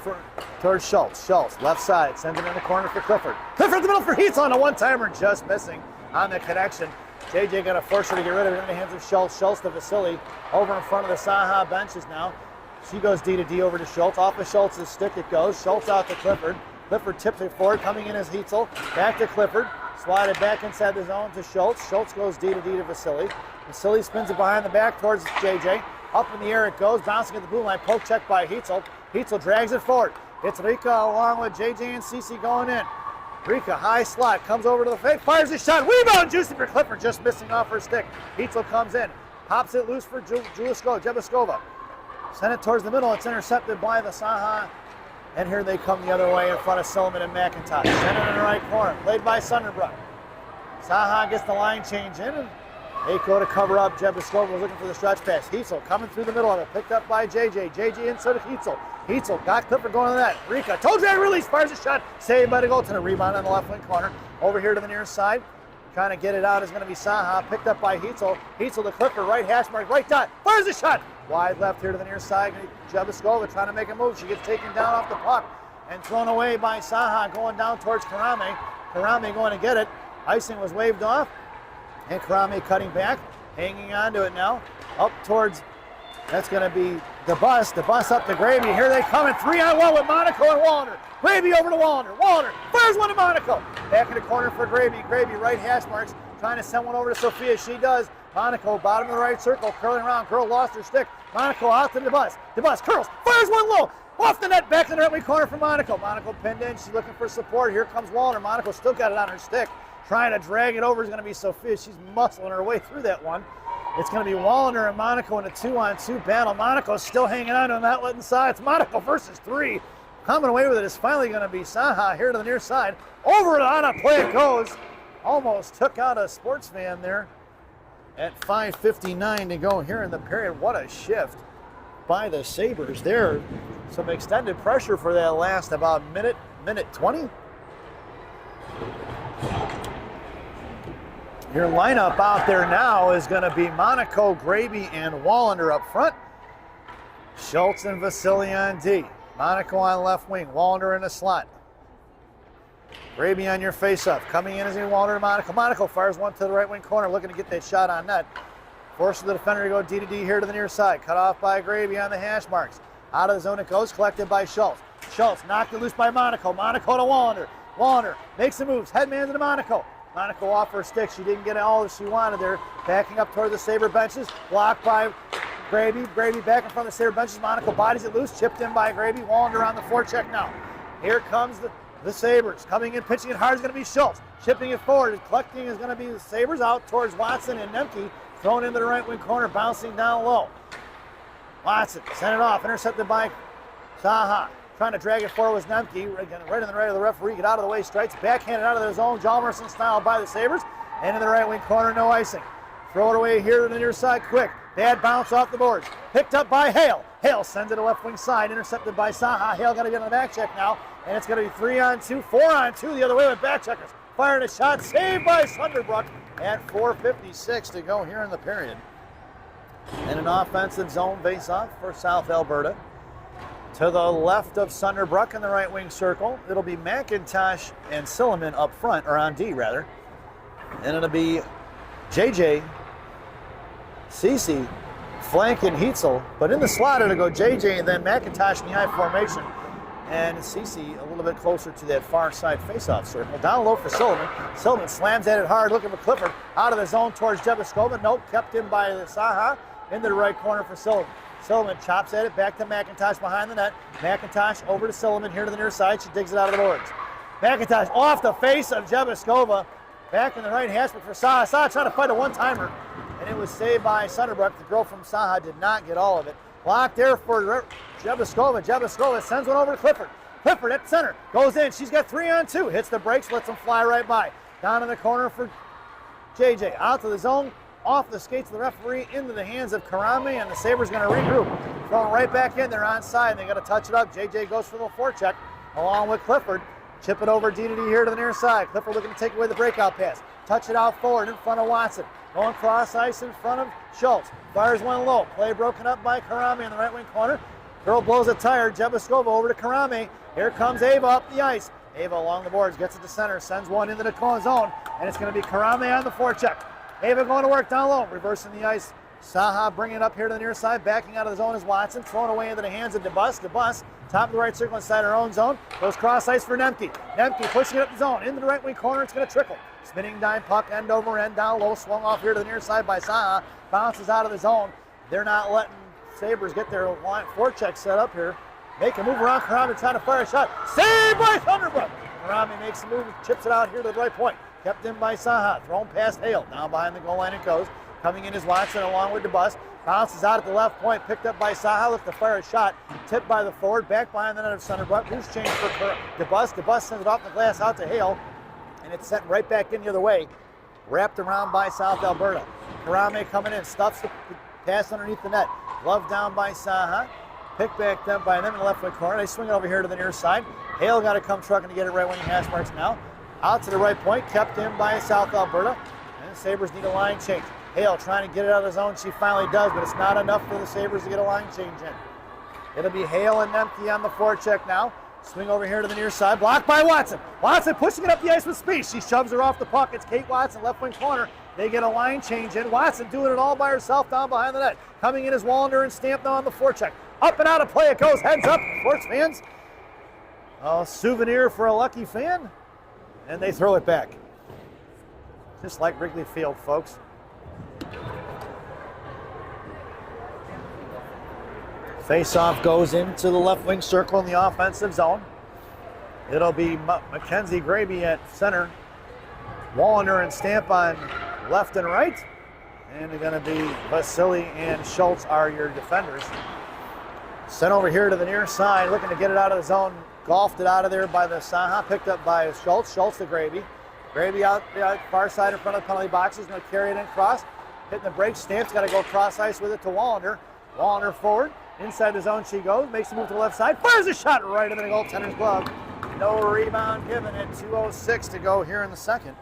towards Schultz. Schultz, left side, sends it in the corner for Clifford. Clifford in the middle for Heatzel on a one-timer, just missing on the connection. JJ got to force her to get rid of it in the hands of Schultz. Schultz to Vasily, over in front of the Saha benches now. She goes D to D over to Schultz. Off of Schultz's stick it goes. Schultz out to Clifford. Clifford tips it forward, coming in as Heatzel. Back to Clifford. Slided back inside the zone to Schultz. Schultz goes D to D to Vasily. Vasily spins it behind the back towards JJ. Up in the air it goes, bouncing at the blue line. Poke check by Heatzel. Heatzel drags it forward. It's Rika along with JJ and Cece going in. Rika, high slot, comes over to the fake, fires a shot. Rebound, juicy for Clifford, just missing off her stick. Heatzel comes in, pops it loose for Jebuskova. Send it towards the middle. It's intercepted by the Saha. And here they come the other way in front of Silliman and McIntosh. Send it in the right corner, played by Sunderbrook. Saha gets the line change in, and they go to cover up. Jebuskova was looking for the stretch pass. Heatzel coming through the middle of it, picked up by JJ. JJ inside of Heatzel. Heatzel got Clifford going to the net. Rika, toe drag release, fires a shot, saved by the goaltender. Rebound on the left wing corner. Over here to the near side. Trying to get it out is going to be Saha, picked up by Heatzel. Heatzel to Clifford, right hash mark, right dot, fires a shot. Wide left here to the near side. Jebuskova trying to make a move. She gets taken down off the puck and thrown away by Saha, going down towards Karame. Karame going to get it. Icing was waved off. And Karame cutting back, hanging on to it now. Up towards, that's going to be DeBus. DeBus up to Graby. Here they come in 3-on-1 with Monaco and Wallander. Graby over to Wallander. Wallander fires one to Monaco. Back in the corner for Graby. Graby right hash marks, trying to send one over to Sophia. She does. Monaco bottom of the right circle, curling around. Girl lost her stick. Monaco out to DeBus. DeBus curls, fires one low. Off the net, back in the right wing corner for Monaco. Monaco pinned in. She's looking for support. Here comes Wallander. Monaco still got it on her stick. Trying to drag it over is going to be Sophia. She's muscling her way through that one. It's going to be Wallander and Monaco in a 2-on-2 battle. Monaco's still hanging on to him, not letting side. It's Monaco versus 3. Coming away with it is finally going to be SAHA here to the near side. Over and on a play it goes. Almost took out a sports fan there at 5:59 to go here in the period. What a shift by the Sabres there. Some extended pressure for that last about minute 20. Your lineup out there now is going to be Monaco, Graby, and Wallander up front. Schultz and Vasily on D. Monaco on left wing, Wallander in the slot. Graby on your face-off. Coming in as a Wallander and Monaco. Monaco fires one to the right wing corner, looking to get that shot on net. Forces the defender to go D to D here to the near side. Cut off by Graby on the hash marks. Out of the zone it goes, collected by Schultz. Schultz knocked it loose by Monaco. Monaco to Wallander. Wallander makes the moves. Headman to Monaco. Monaco off her stick. She didn't get all that she wanted there. Backing up toward the Sabre benches. Blocked by Graby. Graby back in front of the Sabre benches. Monaco bodies it loose. Chipped in by Graby. Wallander on the forecheck now. Here comes the Sabres. Coming in, pitching it hard is going to be Schultz. Chipping it forward. Collecting is going to be the Sabres out towards Watson and Nemke. Thrown into the right wing corner. Bouncing down low. Watson sent it off. Intercepted by SAHA. Trying to drag it forward was Nemke, right in the right of the referee. Get out of the way, strikes backhanded out of their zone. Jalmerson style by the Sabres. And in the right wing corner, no icing. Throw it away here to the near side, quick. Bad bounce off the boards. Picked up by Hale. Hale sends it to left wing side, intercepted by SAHA. Hale got to get on the back check now. And it's going to be 3-on-2, 4-on-2 the other way with back checkers. Firing a shot, saved by Sunderbrook at 4:56 to go here in the period. And an offensive zone face-off for South Alberta. To the left of Sunderbrook in the right wing circle, it'll be McIntosh and Silliman up front, or on D rather. And it'll be JJ, Cece, Flank, and Heitzel. But in the slot, it'll go JJ and then McIntosh in the I formation. And Cece a little bit closer to that far side faceoff circle. Down low for Silliman. Silliman slams at it hard, looking for Clifford. Out of the zone towards Jebiskova. Nope, kept in by the SAHA. Into the right corner for Silliman. Silliman chops at it, back to McIntosh behind the net. McIntosh over to Silliman here to the near side. She digs it out of the boards. McIntosh off the face of Jebiskova. Back in the right hash for SAHA. SAHA trying to fight a one-timer. And it was saved by Sunderbrook. The girl from SAHA did not get all of it. Blocked there for Jebiskova. Jebiskova sends one over to Clifford. Clifford at center. Goes in. She's got 3-on-2. Hits the brakes. Lets them fly right by. Down in the corner for JJ. Out to the zone. Off the skates of the referee into the hands of Karame, and the Sabres going to regroup. Throwing right back in there onside, and they got to touch it up. JJ goes for the forecheck along with Clifford. Chip it over D to D here to the near side. Clifford looking to take away the breakout pass. Touch it out forward in front of Watson. Going cross ice in front of Schultz. Fires one low. Play broken up by Karame in the right wing corner. Girl blows a tire. Jebiskova over to Karame. Here comes Ava up the ice. Ava along the boards, gets it to center, sends one into the zone, and it's going to be Karame on the forecheck. Ava going to work down low, reversing the ice. SAHA bringing it up here to the near side, backing out of the zone is Watson, thrown away into the hands of DeBus. DeBus, top of the right circle inside her own zone, goes cross ice for Nemke. Nemke pushing it up the zone, into the right wing corner, it's going to trickle. Spinning dime puck, end over end, down low, swung off here to the near side by SAHA, bounces out of the zone. They're not letting Sabres get their forecheck set up here. Make a move around Karame, trying to fire a shot. Saved by Thunderbrook. Karame makes a move, chips it out here to the right point. Kept in by SAHA, thrown past Hale. Down behind the goal line it goes. Coming in is Watson along with DeBus. Bounces out at the left point, picked up by SAHA, looks to fire a shot. Tipped by the forward, back behind the net of Sunderbrook. Loose change for DeBus. DeBus sends it off the glass out to Hale. And it's sent right back in the other way. Wrapped around by South Alberta. Karame coming in, stuffs the pass underneath the net. Glove down by SAHA. Picked back then by them in the left wing corner. They swing it over here to the near side. Hale got to come trucking to get it right when he hash marks now. Out to the right point, kept in by South Alberta. And the Sabres need a line change. Hale trying to get it out of the zone. She finally does, but it's not enough for the Sabres to get a line change in. It'll be Hale and Nemke on the forecheck now. Swing over here to the near side, blocked by Watson. Watson pushing it up the ice with speed. She shoves her off the puck. It's Kate Watson, left wing corner. They get a line change in. Watson doing it all by herself down behind the net. Coming in is Wallander and Stamp now on the forecheck. Up and out of play it goes. Heads up, sports fans. A souvenir for a lucky fan. And they throw it back. Just like Wrigley Field, folks. Face-off goes into the left wing circle in the offensive zone. It'll be Mackenzie Graby at center. Wallander and Stamp on left and right. And they're going to be Vasily and Schultz are your defenders. Sent over here to the near side, looking to get it out of the zone. Golfed it out of there by the Saha, picked up by Schultz. Schultz to Gravy. Gravy out the far side in front of the penalty box. He's going to carry it in cross. Hitting the brake stamps, got to go cross ice with it to Wallander. Wallander forward. Inside the zone she goes, makes a move to the left side, fires a shot right into the goaltender's glove. No rebound given at 2:06 to go here in the second.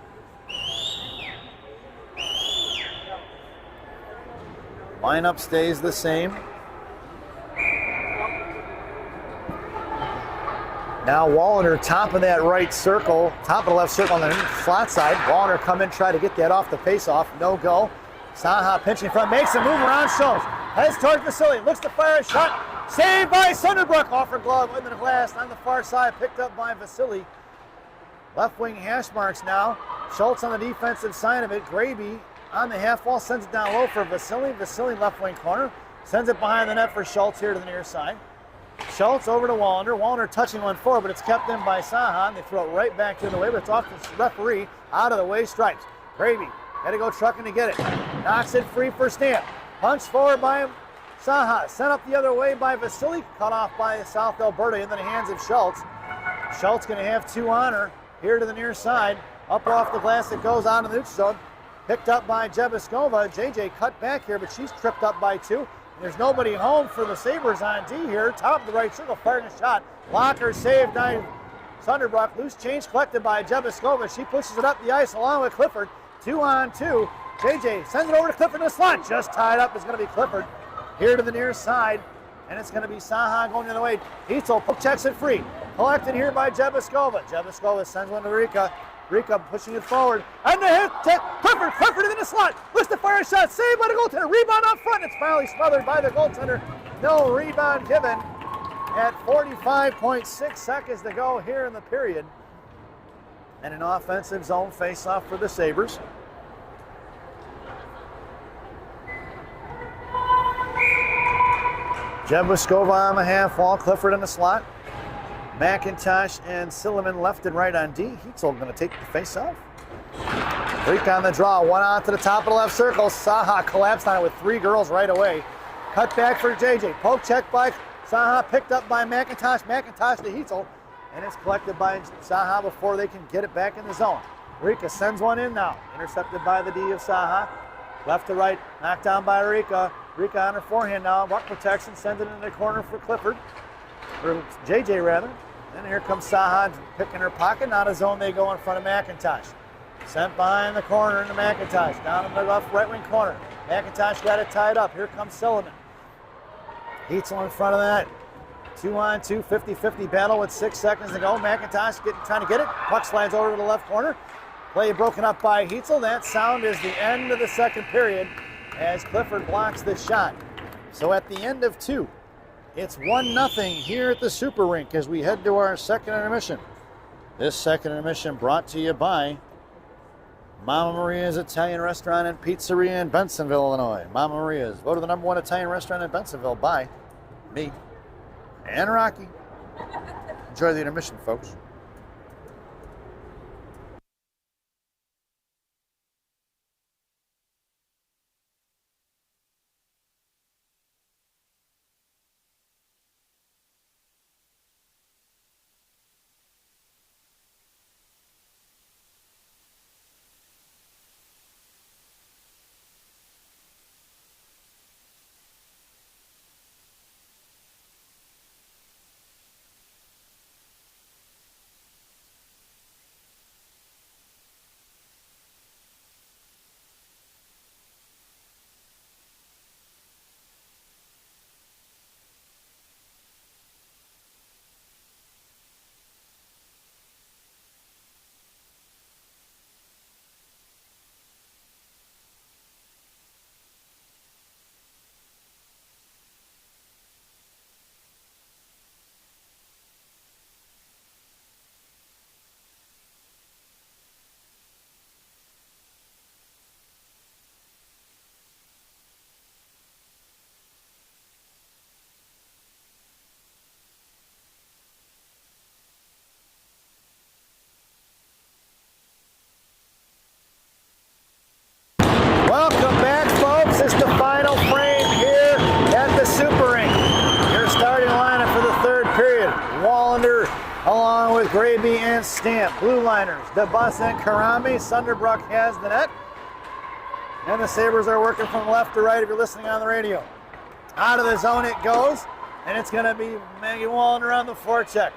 Lineup stays the same. Now Wallander, top of that right circle, top of the left circle on the flat side. Wallander come in, try to get that off the face-off, no go. Saha pinching front, makes a move around Schultz. Heads towards Vasily, looks to fire a shot. Saved by Sunderbrook, off her glove, into the glass on the far side, picked up by Vasily. Left wing hash marks now. Schultz on the defensive side of it. Gravy on the half wall, sends it down low for Vasily. Vasily left wing corner, sends it behind the net for Schultz here to the near side. Schultz over to Wallander. Wallander touching one forward, but it's kept in by Saha. They throw it right back to the way, but it's off the referee. Out of the way, stripes. Gravy had to go trucking to get it. Knocks it free for Stamp. Punch forward by Saha. Sent up the other way by Vasily. Cut off by South Alberta into the hands of Schultz. Schultz going to have two on her here to the near side. Up off the glass, it goes on to the neutral zone. Picked up by Jebiskova. JJ cut back here, but she's tripped up by two. There's nobody home for the Sabres on D here. Top of the right circle, firing a shot. Blocker saved by Sunderbrook. Loose change collected by Jebiskova. She pushes it up the ice along with Clifford. 2-on-2. JJ sends it over to Clifford in the slot. Just tied up is going to be Clifford here to the near side. And it's going to be Saha going the other way. Heitzel poke checks it free. Collected here by Jebiskova. Jebiskova sends one to Rika. Rika pushing it forward. And the hit to Clifford. Clifford in the slot. Looks to fire a shot. Saved by the goaltender. Rebound out front. It's finally smothered by the goaltender. No rebound given at 45.6 seconds to go here in the period. And an offensive zone face-off for the Sabres. Jebiskova on the half wall. Clifford in the slot. McIntosh and Silliman left and right on D. Heitzel going to take the face-off. Freak on the draw. One out to the top of the left circle. Saha collapsed on it with three girls right away. Cut back for JJ. Poke check by Saha. Picked up by McIntosh. McIntosh to Heitzel. And it's collected by Saha before they can get it back in the zone. Rika sends one in now. Intercepted by the D of Saha. Left to right. Knocked down by Rika. Rika on her forehand now. Buck protection. Sends it into the corner for Clifford. Or JJ rather. Then here comes Saha picking her pocket. Out of zone they go in front of McIntosh. Sent behind the corner into McIntosh. Down in the left right wing corner. McIntosh got it tied up. Here comes Silliman. Heitzel in front of that. 2-on-2, 50-50 battle with 6 seconds to go. McIntosh trying to get it. Puck slides over to the left corner. Play broken up by Heitzel. That sound is the end of the second period as Clifford blocks the shot. So at the end of two, it's 1-0 here at the Super Rink as we head to our second intermission. This second intermission brought to you by Mama Maria's Italian Restaurant and Pizzeria in Bensonville, Illinois. Mama Maria's, voted the #1 Italian restaurant in Bensonville by me and Rocky. Enjoy the intermission, folks. Welcome back, Stamp. Blue liners, DeBus and Karami. Sunderbrook has the net. And the Sabres are working from left to right if you're listening on the radio. Out of the zone it goes, and it's going to be Maggie Wallner on the forecheck.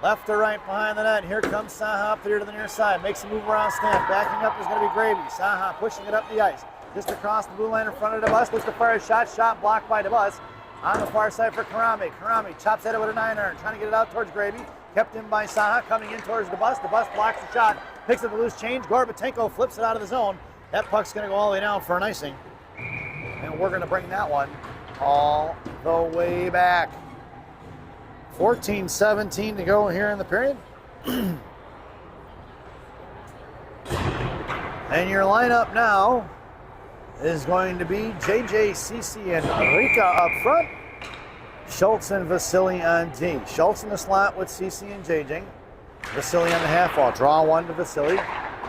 Left to right behind the net. Here comes SAHA up here to the near side. Makes a move around Stamp. Backing up is going to be Gravy. SAHA pushing it up the ice. Just across the blue line in front of DeBus. Looks to fire a shot. Shot blocked by DeBus. On the far side for Karami. Karami chops at it with a 9-iron. Trying to get it out towards Gravy. Kept in by SAHA. Coming in towards DeBus. DeBus blocks the shot. Picks up the loose change. Gorbatenko flips it out of the zone. That puck's going to go all the way down for an icing. And we're going to bring that one all the way back. 14-17 to go here in the period. And your lineup now is going to be JJ, Cece, and Rika up front. Schultz and Vasily on D. Schultz in the slot with Cece and JJ. Vasily on the half wall. Draw one to Vasily.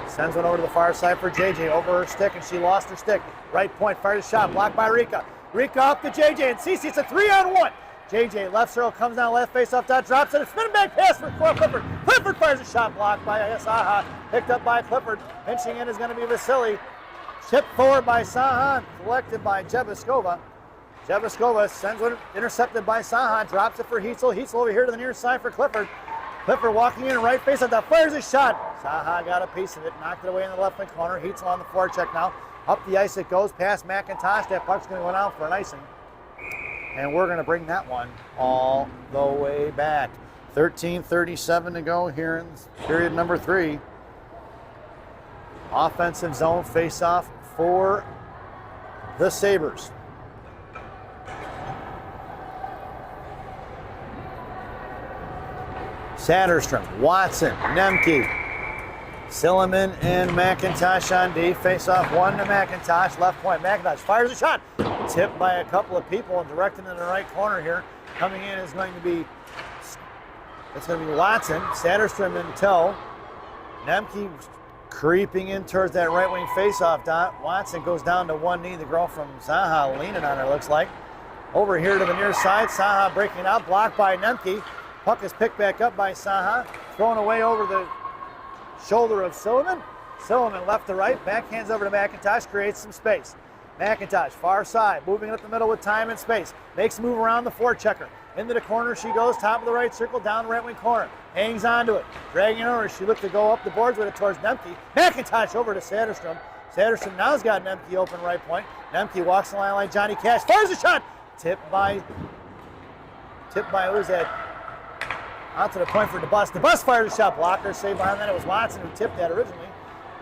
Sends one over to the far side for JJ. Over her stick, and she lost her stick. Right point, fires a shot. Blocked by Rika. Rika up to JJ and Cece. It's a 3-on-1. JJ left circle, comes down left face off top, drops it. A spinning back pass for Clifford. Clifford fires a shot blocked by SAHA. Picked up by Clifford. Pinching in is going to be Vasily. Chipped forward by SAHA. Collected by Jebiskova. Jebiskova sends one intercepted by SAHA. Drops it for Heitzel. Heitzel over here to the near side for Clifford. Clifford walking in right face off top. Fires a shot. SAHA got a piece of it. Knocked it away in the left wing corner. Heitzel on the forecheck now. Up the ice it goes past McIntosh. That puck's going to go out for an icing. And we're going to bring that one all the way back. 13:37 to go here in period number 3. Offensive zone face-off for the Sabres. Satterstrom, Watson, Nemke, Silliman, and McIntosh on D. Face-off 1 to McIntosh. Left point, McIntosh fires a shot. Tipped by a couple of people and directed in the right corner here. Coming in is going to be, it's going to be Watson. Satterstrom in tow. Nemke creeping in towards that right wing faceoff dot. Watson goes down to one knee. The girl from SAHA leaning on her, looks like. Over here to the near side. SAHA breaking out, blocked by Nemke. Puck is picked back up by SAHA. Thrown away over the shoulder of Silliman. Silliman left to right. Backhands over to McIntosh. Creates some space. McIntosh, far side, moving up the middle with time and space. Makes a move around the forechecker. Into the corner she goes, top of the right circle, down the right wing corner. Hangs onto it, dragging it over. She looked to go up the boards with it towards Nemke. McIntosh over to Satterstrom. Satterstrom now's got Nemke open right point. Nemke walks the line like Johnny Cash. Fires a shot! Tipped by who's that? Out to the point for DeBus. DeBus fires a shot. Blocker saved behind that. It was Watson who tipped that originally.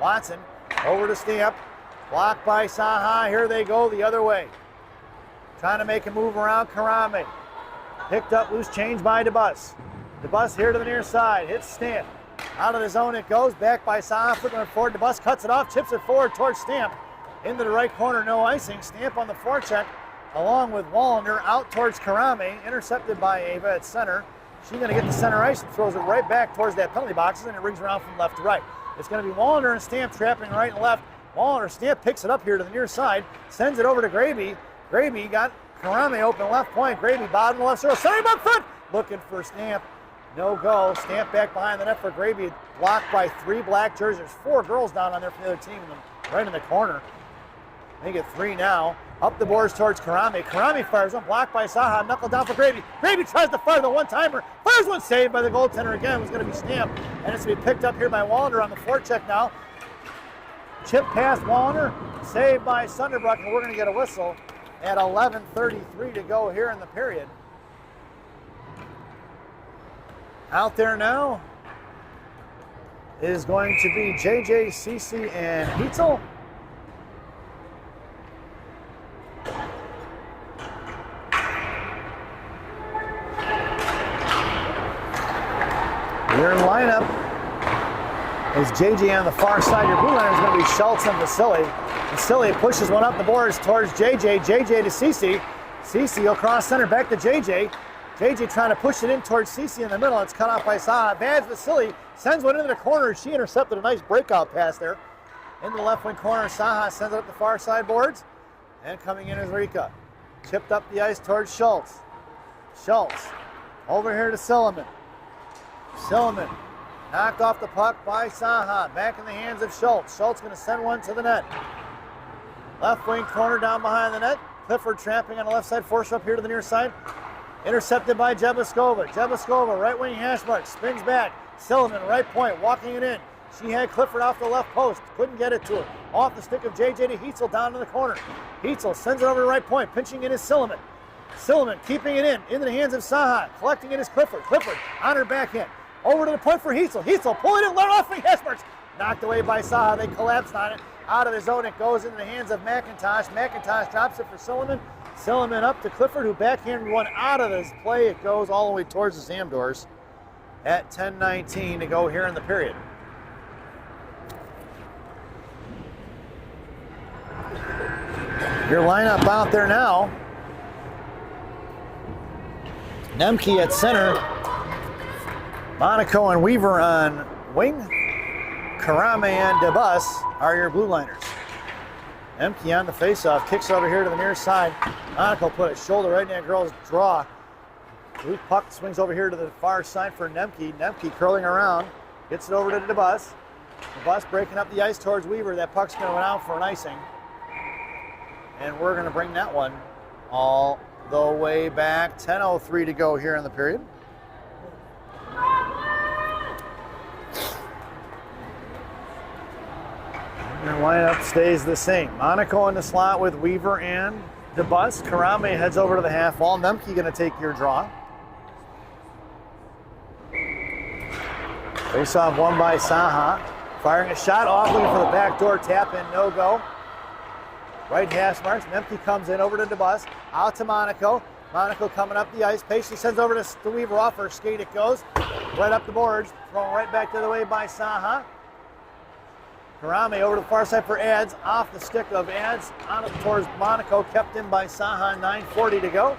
Watson over to Stamp. Blocked by SAHA. Here they go the other way. Trying to make a move around Karame. Picked up loose change by DeBus. DeBus here to the near side. Hits Stamp. Out of the zone it goes. Back by SAHA. Flipping it forward. DeBus cuts it off. Chips it forward towards Stamp. Into the right corner. No icing. Stamp on the forecheck. Along with Wallander out towards Karame. Intercepted by Ava at center. She's going to get the center ice and throws it right back towards that penalty boxes, and it rings around from left to right. It's going to be Wallander and Stamp trapping right and left. Wallander, Stamp picks it up here to the near side, sends it over to Gravy. Gravy got Karame open left point. Gravy bottom left circle, sending him up front, looking for Stamp. No go. Stamp back behind the net for Gravy, blocked by 3 black jerseys. There's 4 girls down on there from the other team, right in the corner. Make it 3 now. Up the boards towards Karame. Karame fires one, blocked by SAHA. Knuckle down for Gravy. Gravy tries to fire the one-timer. Fires one, saved by the goaltender again. It was going to be Stamp. And it's going to be picked up here by Wallander on the forecheck now. Chip past Wallander. Saved by Sunderbrook. And we're going to get a whistle at 11:33 to go here in the period. Out there now is going to be JJ, Cece, and Heitzel. Your lineup is JJ on the far side. Your blue line is going to be Schultz and Vasily. Vasily pushes one up the boards towards JJ. JJ to Cece. Cece will cross center back to JJ. JJ trying to push it in towards Cece in the middle. It's cut off by SAHA. Bad Vasily sends one into the corner. She intercepted a nice breakout pass there. Into the left wing corner. SAHA sends it up the far side boards. And coming in is Rika. Chipped up the ice towards Schultz. Schultz over here to Silliman. Silliman Knocked off the puck by Saha. Back in the hands of Schultz. Schultz going to send one to the net. Left wing corner down behind the net. Clifford trapping on the left side. Force up here to the near side. Intercepted by Jebaskova. Jebaskova, right wing hash mark. Spins back. Silliman, right point, walking it in. She had Clifford off the left post. Couldn't get it to her. Off the stick of JJ to Heitzel down in the corner. Heitzel sends it over to the right point. Pinching in is Silliman. Silliman keeping it into the hands of Saha. Collecting it is Clifford. Clifford on her backhand. Over to the point for Heitzel. Heitzel pulling it left wing hash marks. Knocked away by Saha. They collapsed on it. Out of the zone, it goes into the hands of McIntosh. McIntosh drops it for Silliman. Silliman up to Clifford, who backhanded one out of this play. It goes all the way towards the Sam doors at 10:19 to go here in the period. Your lineup out there now. Nemke at center. Monaco and Weaver on wing. Karame and DeBus are your blue liners. Nemke on the faceoff, kicks over here to the near side. Monaco put his shoulder right in that girl's draw. Loose puck swings over here to the far side for Nemke. Nemke curling around, gets it over to DeBus. DeBus breaking up the ice towards Weaver. That puck's going to go out for an icing. And we're going to bring that one all the way back. 10:03 to go here in the period. Your lineup stays the same. Monaco in the slot with Weaver and DeBus. Karame heads over to the half wall. Nemke going to take your draw. Face-off won by Saha. Firing a shot off, looking for the backdoor tap in, no go. Right hash marks. Nemke comes in over to DeBus. Out to Monaco. Monaco coming up the ice. Patiently sends over to Weaver. Off her skate it goes. Right up the boards. Thrown right back the other way by Saha. Karame over to the far side for Ads. Off the stick of Ads. On it towards Monaco. Kept in by Saha. 9:40 to go.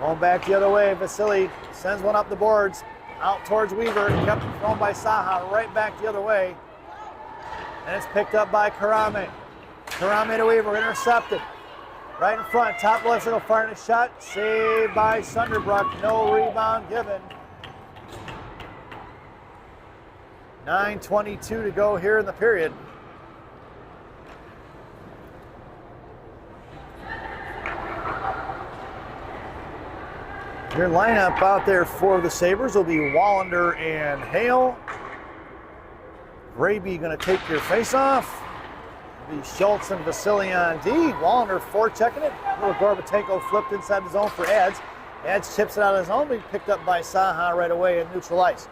Going back the other way. Vasily sends one up the boards. Out towards Weaver. Kept thrown by Saha. Right back the other way. And it's picked up by Karame. Karame to Weaver. Intercepted. Right in front. Top left circle. Firing a shot. Saved by Sunderbrook. No rebound given. 9:22 to go here in the period. Your lineup out there for the Sabres will be Wallander and Hale. Graby going to take your face-off. It'll be Schultz and Vasily on D. Wallander forechecking it. Little Gorbatenko flipped inside the zone for Ads. Ads chips it out of the zone, but picked up by Saha right away in neutral ice.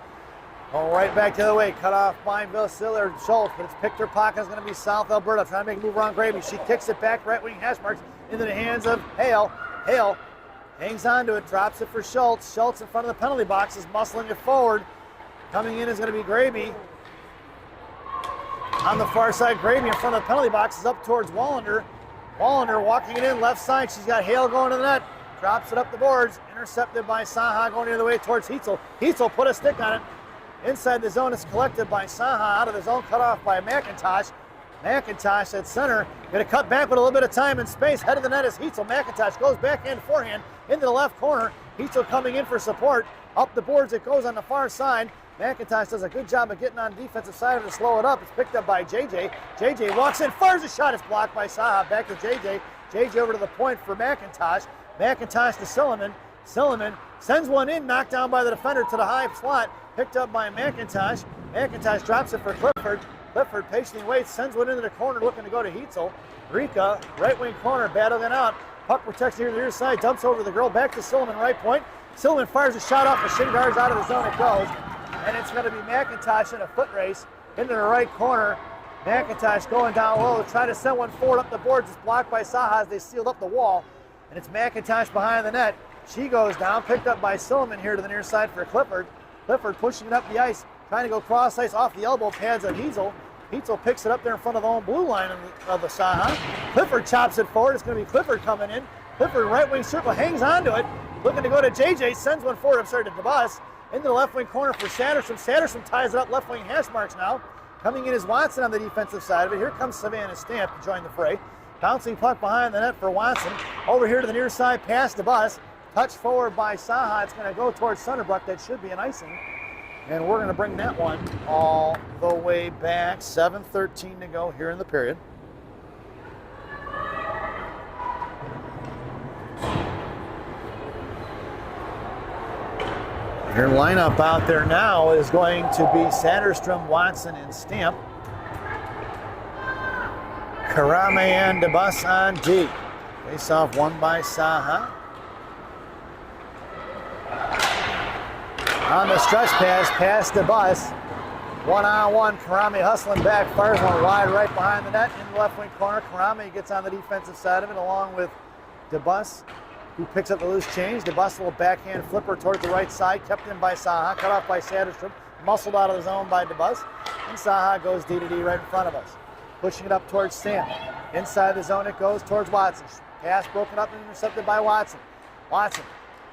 Going right back the other way, cut off by Vasily or Schultz, but it's picked her pocket. It's going to be South Alberta trying to make a move around Graby. She kicks it back, right wing hash marks into the hands of Hale. Hale hangs onto it, drops it for Schultz. Schultz in front of the penalty box is muscling it forward. Coming in is going to be Graby. On the far side, Graby in front of the penalty box is up towards Wallander. Wallander walking it in left side. She's got Hale going to the net. Drops it up the boards. Intercepted by Saha going the other way towards Heitzel. Heitzel put a stick on it. Inside the zone is collected by Saha. Out of the zone, cut off by McIntosh. McIntosh at center. Going to cut back with a little bit of time and space. Head of the net is Heitzel. McIntosh goes backhand, forehand into the left corner. Heitzel coming in for support. Up the boards it goes on the far side. McIntosh does a good job of getting on the defensive side to slow it up. It's picked up by JJ. JJ walks in, fires a shot. It's blocked by Saha. Back to JJ. JJ over to the point for McIntosh. McIntosh to Silliman. Silliman sends one in, knocked down by the defender to the high slot. Picked up by McIntosh. McIntosh drops it for Clifford. Clifford patiently waits, sends one into the corner looking to go to Heitzel. Rika, right wing corner, battling out. Puck protects here to the near side, dumps over the girl, back to Silliman, right point. Silliman fires a shot off the shin guards, out of the zone it goes. And it's going to be McIntosh in a foot race into the right corner. McIntosh going down low, trying to send one forward up the boards. It's blocked by Saha as they sealed up the wall. And it's McIntosh behind the net. She goes down, picked up by Silliman here to the near side for Clifford. Clifford pushing it up the ice, trying to go cross ice off the elbow pads of Heitzel. Heitzel picks it up there in front of the own blue line of the Saha. Clifford chops it forward. It's going to be Clifford coming in. Clifford right wing circle, hangs onto it. Looking to go to JJ, sends one forward, to DeBus. Into the left wing corner for Satterstrom. Satterstrom ties it up, left wing hash marks now. Coming in is Watson on the defensive side of it. Here comes Savannah Stamp to join the fray. Bouncing puck behind the net for Watson. Over here to the near side, past DeBus. Touch forward by Saha. It's going to go towards Sunderbrook. That should be an icing. And we're going to bring that one all the way back. 7:13 to go here in the period. Your lineup out there now is going to be Satterstrom, Watson, and Stamp. Karame and DeBus on D. Face off won by Saha. On the stretch pass DeBus. One-on-one, Karame hustling back, fires one wide right behind the net in the left wing corner. Karame gets on the defensive side of it along with DeBus, who picks up the loose change. DeBus, a little backhand flipper towards the right side, kept in by Saha, cut off by Satterstrom, muscled out of the zone by DeBus, and Saha goes D-to-D right in front of us. Pushing it up towards Stamp. Inside the zone it goes towards Watson. Pass broken up and intercepted by Watson. Watson,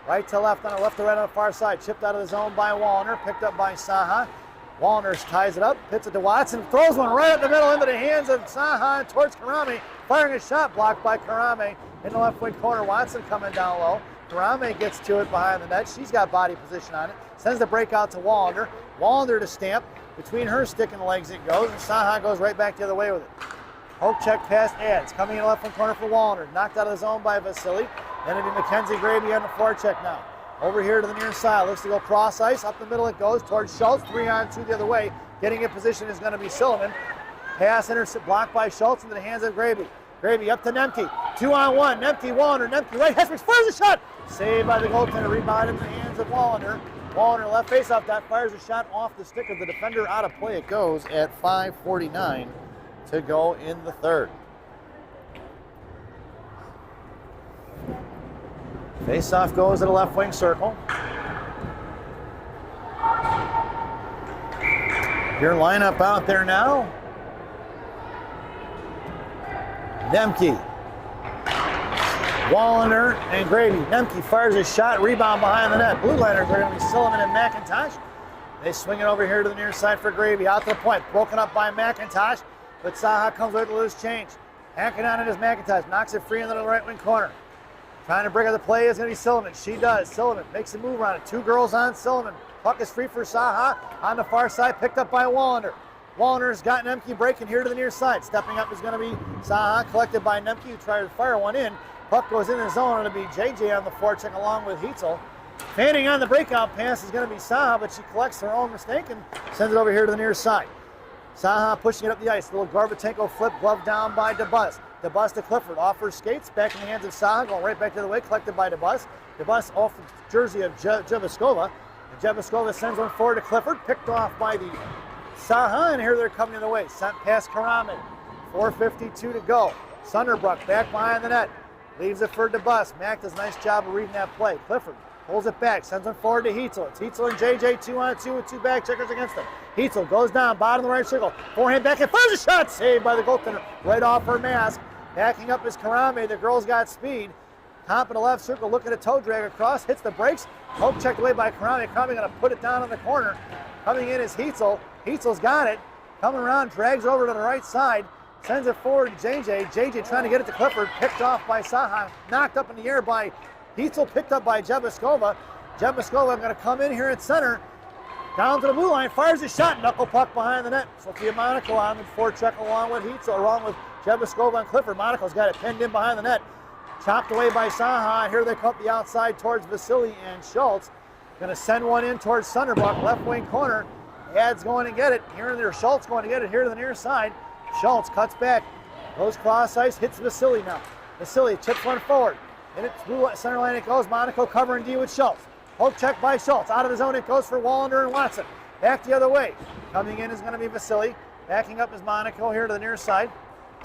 right to left on the left to right on the far side. Chipped out of the zone by Wallner, picked up by Saha. Wallner ties it up, hits it to Watson, throws one right up the middle into the hands of Saha towards Karame. Firing a shot blocked by Karame in the left wing corner. Watson coming down low. Karame gets to it behind the net. She's got body position on it. Sends the break out to Wallner. Wallner to Stamp. Between her stick and the legs it goes, and Saha goes right back the other way with it. Hope check pass adds. Coming in the left wing corner for Wallner. Knocked out of the zone by Vasily. Then it'll be Mackenzie Gravy on the forecheck now. Over here to the near side. Looks to go cross ice. Up the middle it goes towards Schultz. 3-on-2 the other way. Getting in position is going to be Silliman. Pass blocked by Schultz into the hands of Gravy. Gravy up to Nemke. 2-on-1. Nemke, Wallner. Nemke right. Heswicz fires a shot. Saved by the goaltender. Rebound in the hands of Wallner. Wallner left face-off dot, fires a shot off the stick of the defender. Out of play it goes at 5:49 to go in the third. Face-off goes to the left wing circle. Your lineup out there now. Nemke, Wallner, and Gravy. Nemke fires a shot, rebound behind the net. Blue liners are going to be Silliman and McIntosh. They swing it over here to the near side for Gravy. Out to the point, broken up by McIntosh, but Saha comes with a loose change. Hacking on it is McIntosh, knocks it free into the right wing corner. Trying to break up the play is going to be Silliman. She does. Silliman makes a move on it. Two girls on Silliman. Puck is free for Saha on the far side, picked up by Wallner. Wallner's got Nemke breaking here to the near side. Stepping up is going to be Saha, collected by Nemke, who tried to fire one in. Puck goes in the zone. It'll be JJ on the forecheck along with Heitzel. Fanning on the breakout pass is going to be Saha, but she collects her own mistake and sends it over here to the near side. Saha pushing it up the ice. Little Gorbatenko flip, glove down by DeBus. DeBus to Clifford. Offers skates back in the hands of Saha, going right back the other way, collected by DeBus. DeBus off the jersey of Jeviskova. And Jeviskova sends one forward to Clifford, picked off by the Saha, and here they're coming the way. Sent past Karame. 4:52 to go. Sunderbrook back behind the net. Leaves it for DeBus. Mac does a nice job of reading that play. Clifford pulls it back, sends it forward to Heitzel. It's Heitzel and JJ 2-on-2 with two back checkers against them. Heitzel goes down, bottom of the right circle. Forehand back and fires a shot. Saved by the goaltender right off her mask. Backing up is Karame. The girl's got speed. Top of the left circle, looking at toe drag across, hits the brakes. Hope checked away by Karame. Karame going to put it down in the corner. Coming in is Heitzel. Heitzel's got it. Coming around, drags over to the right side. Sends it forward to JJ. JJ trying to get it to Clifford. Picked off by Saha. Knocked up in the air by Heitzel. Picked up by Jeviskova. Jeviskova going to come in here at center. Down to the blue line. Fires a shot. Knuckle puck behind the net. Sophia Monaco on the forecheck along with Heitzel, along with Jeviskova and Clifford. Monaco's got it pinned in behind the net. Chopped away by Saha. Here they come up the outside towards Vasily and Schultz. Going to send one in towards Sunderbuck. Left wing corner. Ad's going to get it. Here and there, Schultz going to get it here to the near side. Schultz cuts back, goes cross ice, hits Vasily now. Vasily chips one forward. In its blue center line it goes. Monaco covering D with Schultz. Poke check by Schultz. Out of the zone it goes for Wallner and Watson. Back the other way. Coming in is going to be Vasily. Backing up is Monaco here to the near side.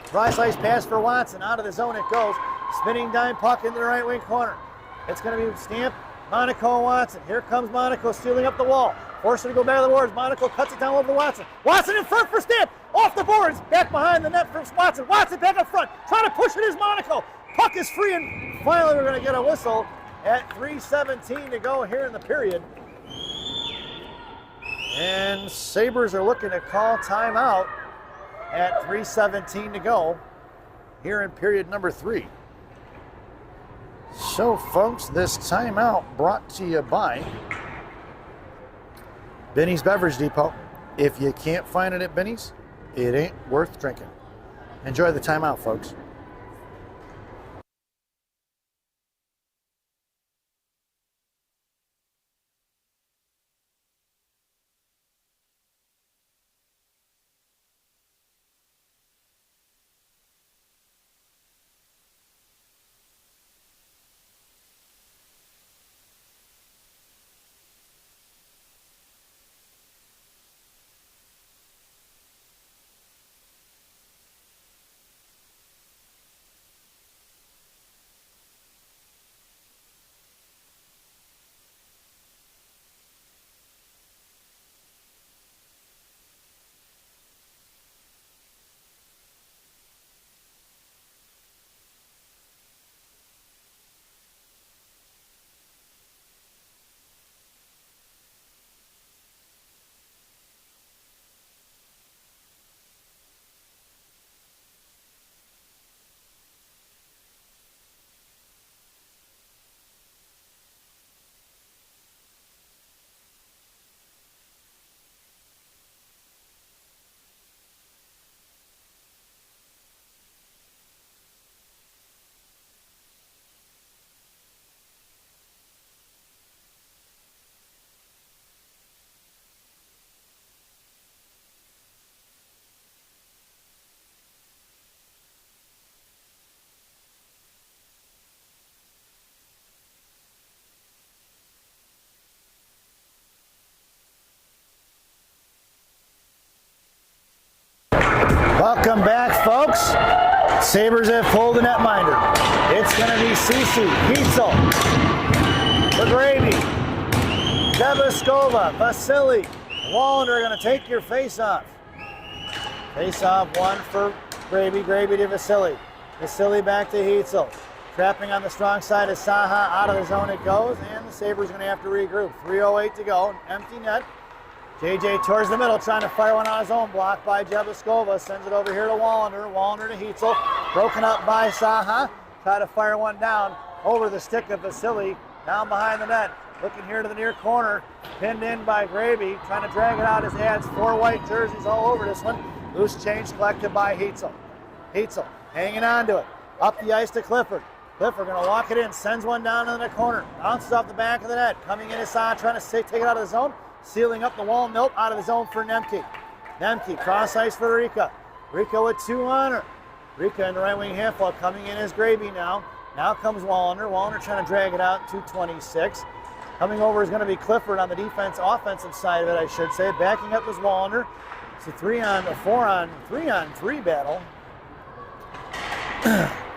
Cross ice pass for Watson. Out of the zone it goes. Spinning dime puck into the right wing corner. It's going to be Stamp, Monaco and Watson. Here comes Monaco stealing up the wall. Forced her to go back to the boards. Monaco cuts it down over to Watson. Watson in front for Stamp. Off the boards. Back behind the net for Watson. Watson back up front. Trying to push it is Monaco. Puck is free, and finally we're going to get a whistle at 3:17 to go here in the period. And Sabres are looking to call timeout at 3:17 to go here in period number 3. So, folks, this timeout brought to you by Benny's Beverage Depot. If you can't find it at Benny's, it ain't worth drinking. Enjoy the timeout, folks. Welcome back, folks. Sabres have pulled the netminder. It's going to be Cece, Heitzel, Gravy, Devaskova, Vasily, Wallander are going to take your face-off. Face-off one for Gravy, Gravy to Vasily. Vasily back to Heitzel. Trapping on the strong side of SAHA. Out of the zone it goes, and the Sabres going to have to regroup. 3:08 to go, empty net. JJ towards the middle, trying to fire one on his own, blocked by Jebaskova. Sends it over here to Wallander. Wallander to Heitzel. Broken up by SAHA. Try to fire one down over the stick of Vasily. Down behind the net. Looking here to the near corner. Pinned in by Gravy. Trying to drag it out. His adds 4 white jerseys all over this one. Loose change collected by Heitzel. Heitzel hanging on to it. Up the ice to Clifford. Clifford going to walk it in. Sends one down in the corner. Bounces off the back of the net. Coming in is SAHA trying to take it out of the zone. Sealing up the wall, nope, out of the zone for Nemke. Nemke, cross ice for Rika. Rika with 2 on her. Rika in the right wing half wall, coming in is Gravy now. Now comes Wallander. Wallander trying to drag it out, 2:26. Coming over is going to be Clifford on the offensive side of it, I should say. Backing up is Wallander. It's a 3-on-3 battle.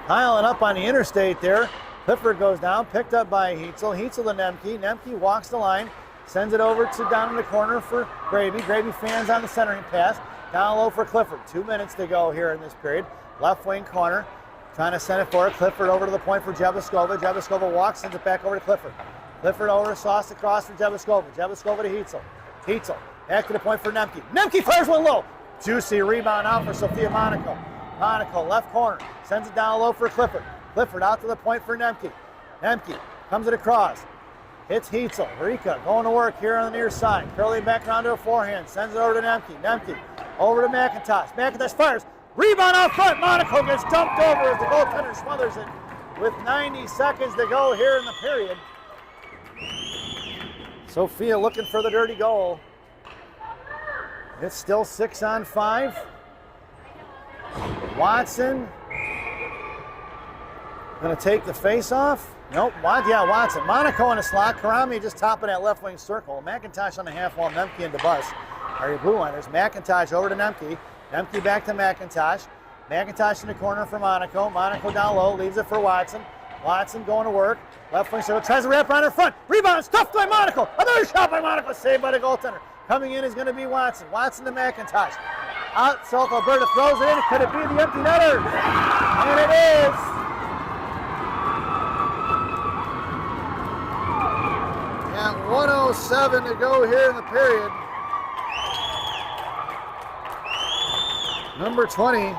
Piling up on the interstate there. Clifford goes down, picked up by Heitzel. Heitzel to Nemke. Nemke walks the line. Sends it over to down in the corner for Gravy. Gravy fans on the centering pass. Down low for Clifford. 2 minutes to go here in this period. Left wing corner. Trying to send it for Clifford over to the point for Jebaskova. Jebaskova walks, sends it back over to Clifford. Clifford over, sauce across for Jebaskova. Jebaskova to Heitzel. Heitzel back to the point for Nemke. Nemke fires one low. Juicy rebound out for Sophia Monaco. Monaco left corner. Sends it down low for Clifford. Clifford out to the point for Nemke. Nemke comes it across. Hits Heitzel. Rika going to work here on the near side. Curling back around to a forehand. Sends it over to Nemke. Nemke over to McIntosh. McIntosh fires. Rebound out front. Monaco gets dumped over as the goaltender smothers it with 90 seconds to go here in the period. Sophia looking for the dirty goal. It's still 6-on-5. Watson going to take the face-off. Nope, Watson. Monaco in a slot. Karami just topping that left wing circle. McIntosh on the half wall. Nemke into Bus. Are your blue liners? McIntosh over to Nemke. Nemke back to McIntosh. McIntosh in the corner for Monaco. Monaco down low. Leaves it for Watson. Watson going to work. Left wing circle. Tries to wrap around her front. Rebound stuffed by Monaco. Another shot by Monaco. Saved by the goaltender. Coming in is going to be Watson. Watson to McIntosh. Out. South Alberta throws it in. Could it be the empty netter? And it is. And 1:07 to go here in the period. Number 20.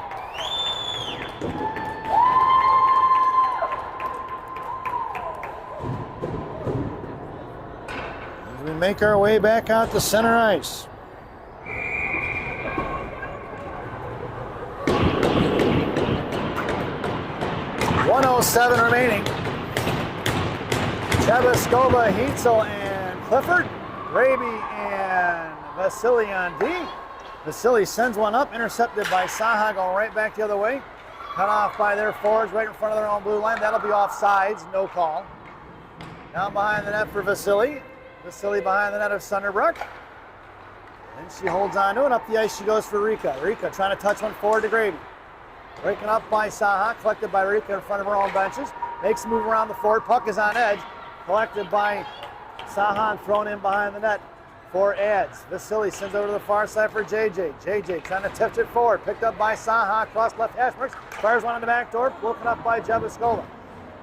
As we make our way back out to center ice. .107 remaining. Chebuskova, Heitzel, and Clifford. Graby and Vasily on D. Vasily sends one up, intercepted by Saha, going right back the other way. Cut off by their forwards right in front of their own blue line. That'll be offsides, no call. Down behind the net for Vasily. Vasily behind the net of Sunderbrook. And she holds on to it. Up the ice she goes for Rika. Rika trying to touch one forward to Graby. Breaking up by Saha, collected by Rika in front of her own benches. Makes a move around the forward. Puck is on edge. Collected by Saha and thrown in behind the net for Ads. Vasily sends over to the far side for JJ. JJ trying to touch it forward. Picked up by Saha across left hash marks. Fires one on the back door. Broken up by Chebuskova.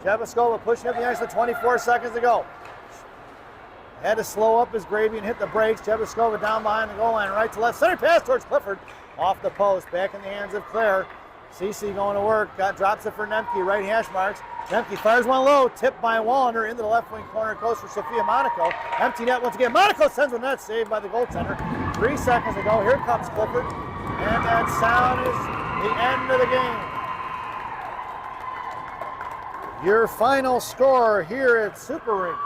Chebuskova pushing up the ice with 24 seconds to go. Had to slow up as Graby and hit the brakes. Chebuskova down behind the goal line. Right to left. Center pass towards Clifford. Off the post. Back in the hands of Claire. Cece going to work. Drops it for Nemke. Right hash marks. Nemke fires one low. Tipped by Wallander into the left wing corner. Goes for Sophia Monaco. Empty net once again. Monaco sends one net. Saved by the goaltender. 3 seconds to go. Here comes Clifford. And that sound is the end of the game. Your final score here at Super Rink.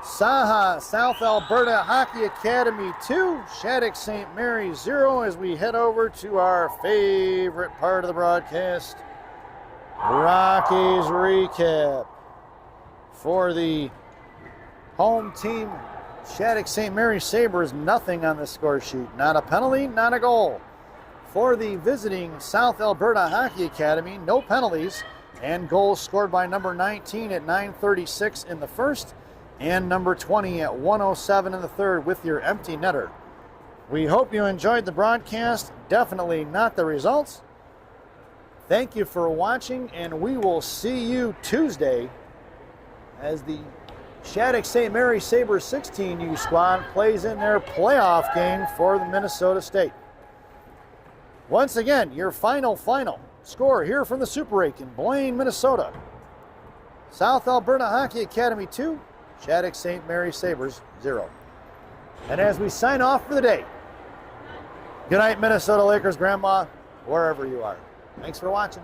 SAHA, South Alberta Hockey Academy 2, Shattuck St. Mary 0, as we head over to our favorite part of the broadcast, Rockies recap. For the home team, Shattuck St. Mary Sabres, nothing on the score sheet. Not a penalty, not a goal. For the visiting South Alberta Hockey Academy, no penalties, and goals scored by number 19 at 9:36 in the first, and number 20 at 1:07 in the third with your empty netter. We hope you enjoyed the broadcast, definitely not the results. Thank you for watching, and we will see you Tuesday as the Shattuck St. Mary Sabres 16U squad plays in their playoff game for the Minnesota State. Once again, your final score here from the Super Rink in Blaine, Minnesota. South Alberta Hockey Academy 2, Shattuck St. Mary Sabres 0. And as we sign off for the day, good night, Minnesota Lakers, Grandma, wherever you are. Thanks for watching.